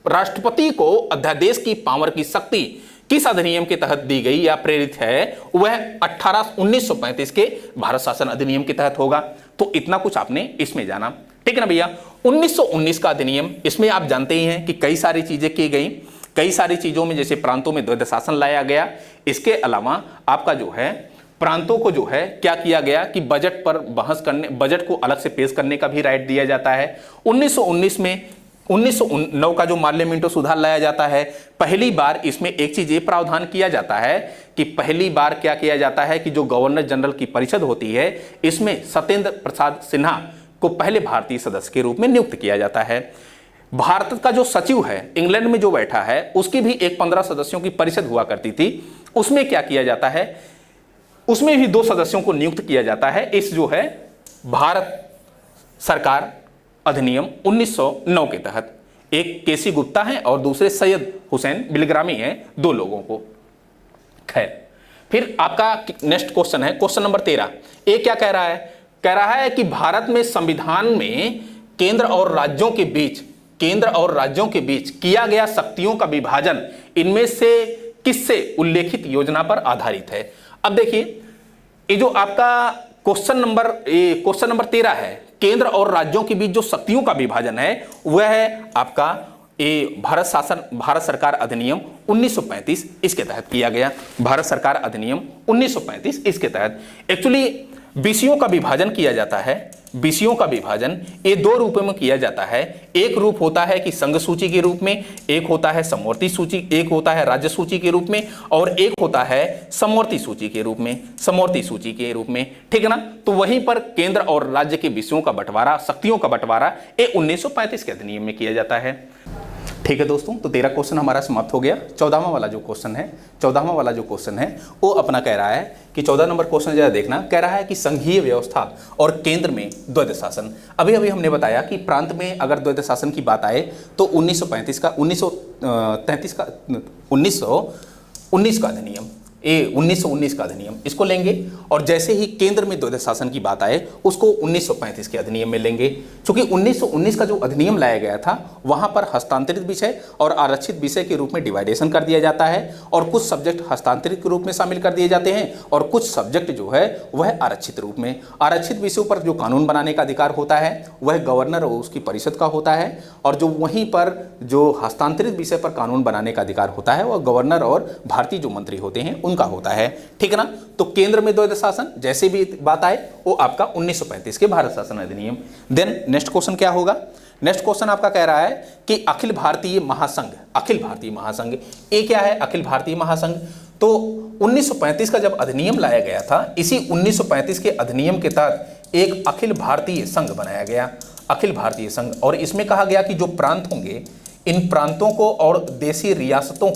राष्ट्रपति को अध्यादेश की पावर की शक्ति किस अधिनियम के तहत दी गई या प्रेरित है, वह 1935 के भारत शासन अधिनियम के तहत होगा। तो इतना कुछ आपने इसमें जाना। ठीक है ना भैया। 1919 का अधिनियम, इसमें आप जानते ही हैं कि कई सारी चीजें की गई। कई सारी चीजों में जैसे प्रांतों में द्वैध शासन लाया गया। इसके अलावा आपका जो है प्रांतों को जो है क्या किया गया कि बजट पर बहस करने, बजट को अलग से पेश करने का भी राइट दिया जाता है। 1909 का जो मार्ले मिंटो सुधार लाया जाता है, पहली बार इसमें एक चीज ये प्रावधान किया जाता है कि पहली बार क्या किया जाता है कि जो गवर्नर जनरल की परिषद होती है, इसमें सत्येंद्र प्रसाद सिन्हा को पहले भारतीय सदस्य के रूप में नियुक्त किया जाता है। भारत का जो सचिव है इंग्लैंड में जो बैठा है, उसकी भी एक 15 सदस्यों की परिषद हुआ करती थी। उसमें क्या किया जाता है, उसमें भी 2 सदस्यों को नियुक्त किया जाता है। इस जो है भारत सरकार अधिनियम 1909 के तहत। एक केसी गुप्ता है और दूसरे सैयद हुसैन बिलग्रामी हैं, 2 लोगों को। खैर, फिर आपका नेक्स्ट क्वेश्चन है क्वेश्चन नंबर 13। ये क्या कह रहा है? कह रहा है कि भारत में संविधान में केंद्र और राज्यों के बीच किया गया शक्तियों का विभाजन इनमें से किससे उल्लेखित योजना पर आधारित है। अब देखिए, ये जो आपका क्वेश्चन नंबर 13 है, केंद्र और राज्यों के बीच जो शक्तियों का विभाजन है, वह है आपका ये भारत सरकार अधिनियम 1935 इसके तहत किया गया। भारत सरकार अधिनियम 1935 इसके तहत एक्चुअली विषयों का विभाजन किया जाता है। विषयों का विभाजन ये 2 रूपों में किया जाता है। एक रूप होता है कि संघ सूची के रूप में, एक होता है समवर्ती सूची, एक होता है राज्य सूची के रूप में, और एक होता है समवर्ती सूची के रूप में। ठीक है ना। तो वहीं पर केंद्र और राज्य के विषयों का बंटवारा, शक्तियों का बंटवारा ये 1935 के अधिनियम में किया जाता है। ठीक है दोस्तों, तो 13 क्वेश्चन हमारा समाप्त हो गया। 14वां वाला जो क्वेश्चन है वो अपना कह रहा है कि 14 नंबर क्वेश्चन जरा देखना। कह रहा है कि संघीय व्यवस्था और केंद्र में द्वैध शासन। अभी हमने बताया कि प्रांत में अगर द्वैध शासन की बात आए तो 1919 का अधिनियम ये 1919 का अधिनियम, इसको लेंगे। और जैसे ही केंद्र में द्वैध शासन की बात आए उसको 1935 के अधिनियम में लेंगे। क्योंकि 1919 का जो अधिनियम लाया गया था वहां पर हस्तांतरित विषय और आरक्षित विषय के रूप में डिवाइडेशन कर दिया जाता है, और कुछ सब्जेक्ट हस्तांतरित के रूप में शामिल कर दिए जाते हैं और कुछ सब्जेक्ट जो है वह आरक्षित रूप में। आरक्षित विषयों पर जो कानून बनाने का अधिकार होता है वह गवर्नर और उसकी परिषद का होता है, और जो वहीं पर जो हस्तांतरित विषय पर कानून बनाने का अधिकार होता है वह गवर्नर और भारतीय जो मंत्री होते हैं उनका होता है। ठीक है ना। तो केंद्र में द्वैध शासन जैसे भी बात आए वो आपका 1935 के भारत शासन अधिनियम। देन नेक्स्ट क्वेश्चन क्या होगा? नेक्स्ट क्वेश्चन आपका कह रहा है कि अखिल भारतीय महासंघ। अखिल भारतीय महासंघ ये क्या है? अखिल भारतीय महासंघ तो 1935 का जब अधिनियम लाया गया था, इसी 1935 के अधिनियम के तहत एक अखिल भारतीय संघ बनाया गया, अखिल भारतीय संघ। और इसमें कहा गया कि जो प्रांत होंगे इन प्रांतों को और देशी रियासतों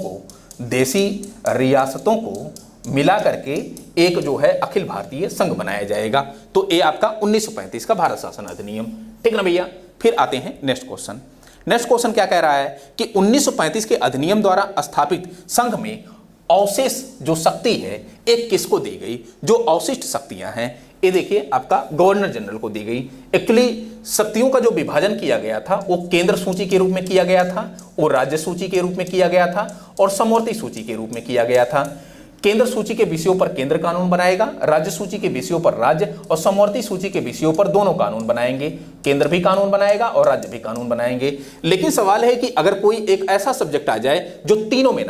को मिला करके एक जो है अखिल भारतीय संघ बनाया जाएगा। तो ये आपका 1935 का भारत शासन अधिनियम। ठीक ना भैया। फिर आते हैं नेक्स्ट क्वेश्चन। नेक्स्ट क्वेश्चन क्या कह रहा है कि 1935 के अधिनियम द्वारा स्थापित संघ में अवशेष जो शक्ति है एक किसको दी गई? जो अवशिष्ट शक्तियां हैं ये देखिए आपका गवर्नर जनरल को दी गई। एक्चुअली शक्तियों का जो विभाजन किया गया था वो केंद्र सूची के रूप में किया गया था, वो राज्य सूची के रूप में किया गया था और समवर्ती सूची के रूप में किया गया था। केंद्र सूची के विषयों पर केंद्र कानून बनाएगा, राज्य सूची के विषयों पर राज्य और समवर्ती सूची के विषयों पर दोनों कानून बनाएंगे। केंद्र भी कानून बनाएगा और राज्य भी कानून बनाएंगे। लेकिन सवाल है कि अगर कोई एक ऐसा सब्जेक्ट आ जाए जो तीनों में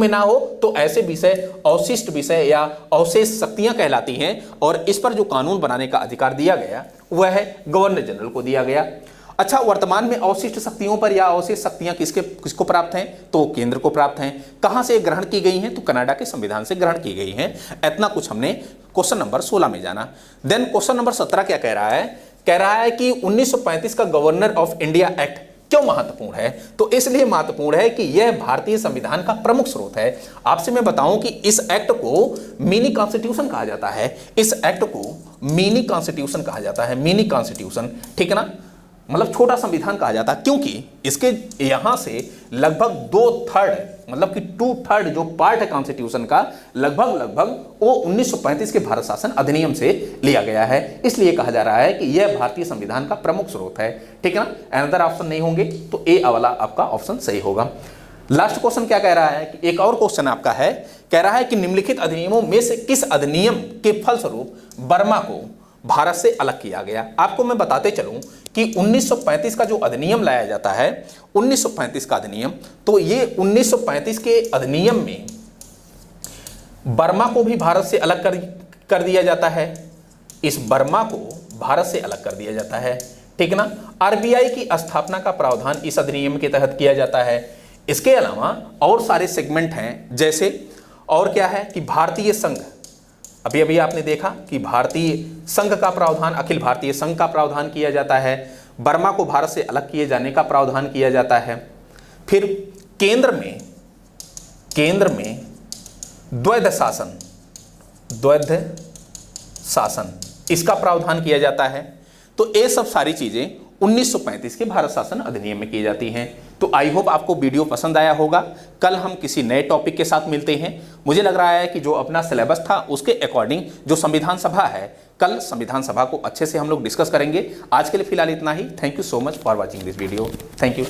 ना हो तो ऐसे विषय अवशिष्ट विषय या अवशेष शक्तियां कहलाती हैं, और इस पर जो कानून बनाने का अधिकार दिया गया वह है गवर्नर जनरल को दिया गया। अच्छा, वर्तमान में अवशिष्ट शक्तियों पर या अवशेष शक्तियां किसको प्राप्त हैं? तो केंद्र को प्राप्त हैं। कहां से ग्रहण की गई हैं? तो कनाडा के संविधान से ग्रहण की गई हैं। इतना कुछ हमने क्वेश्चन नंबर 16 में जाना। देन क्वेश्चन नंबर 17 क्या कह रहा है? कह रहा है कि 1935 का गवर्नर ऑफ इंडिया एक्ट क्यों महत्वपूर्ण है? तो इसलिए महत्वपूर्ण है कि यह भारतीय संविधान का प्रमुख स्रोत है। आपसे मैं बताऊं कि इस एक्ट को मिनी कॉन्स्टिट्यूशन कहा जाता है। इस एक्ट को मिनी कॉन्स्टिट्यूशन कहा जाता है, मिनी कॉन्स्टिट्यूशन। ठीक है ना, मतलब छोटा संविधान कहा जाता है, क्योंकि इसके यहां से लगभग 2/3 मतलब कि 2/3 जो पार्ट है कॉन्स्टिट्यूशन का लगभग वो 1935 के भारत शासन अधिनियम से लिया गया है। इसलिए कहा जा रहा है कि यह भारतीय संविधान का प्रमुख स्रोत है। ठीक है ना। अनदर ऑप्शन नहीं होंगे तो ए वाला आपका ऑप्शन सही होगा। लास्ट क्वेश्चन क्या कह रहा है कि एक और क्वेश्चन आपका है, कह रहा है कि निम्नलिखित अधिनियमों में से किस अधिनियम के फलस्वरूप बर्मा को भारत से अलग किया गया? आपको मैं बताते चलूं कि 1935 का जो अधिनियम लाया जाता है, 1935 का अधिनियम, तो ये 1935 के अधिनियम में बर्मा को भी भारत से अलग कर दिया जाता है। इस बर्मा को भारत से अलग कर दिया जाता है। ठीक ना। आरबीआई की स्थापना का प्रावधान इस अधिनियम के तहत किया जाता है। इसके अलावा और सारे सेगमेंट हैं, जैसे और क्या है कि भारतीय संघ, अभी आपने देखा कि भारतीय संघ का प्रावधान, अखिल भारतीय संघ का प्रावधान किया जाता है। बर्मा को भारत से अलग किए जाने का प्रावधान किया जाता है। फिर केंद्र में द्वैध शासन इसका प्रावधान किया जाता है। तो ये सब सारी चीजें 1935 के भारत शासन अधिनियम में की जाती हैं। तो आई होप आपको वीडियो पसंद आया होगा। कल हम किसी नए टॉपिक के साथ मिलते हैं। मुझे लग रहा है कि जो अपना सिलेबस था उसके अकॉर्डिंग जो संविधान सभा है, कल संविधान सभा को अच्छे से हम लोग डिस्कस करेंगे। आज के लिए फिलहाल इतना ही। Thank you so much for watching this video. Thank you.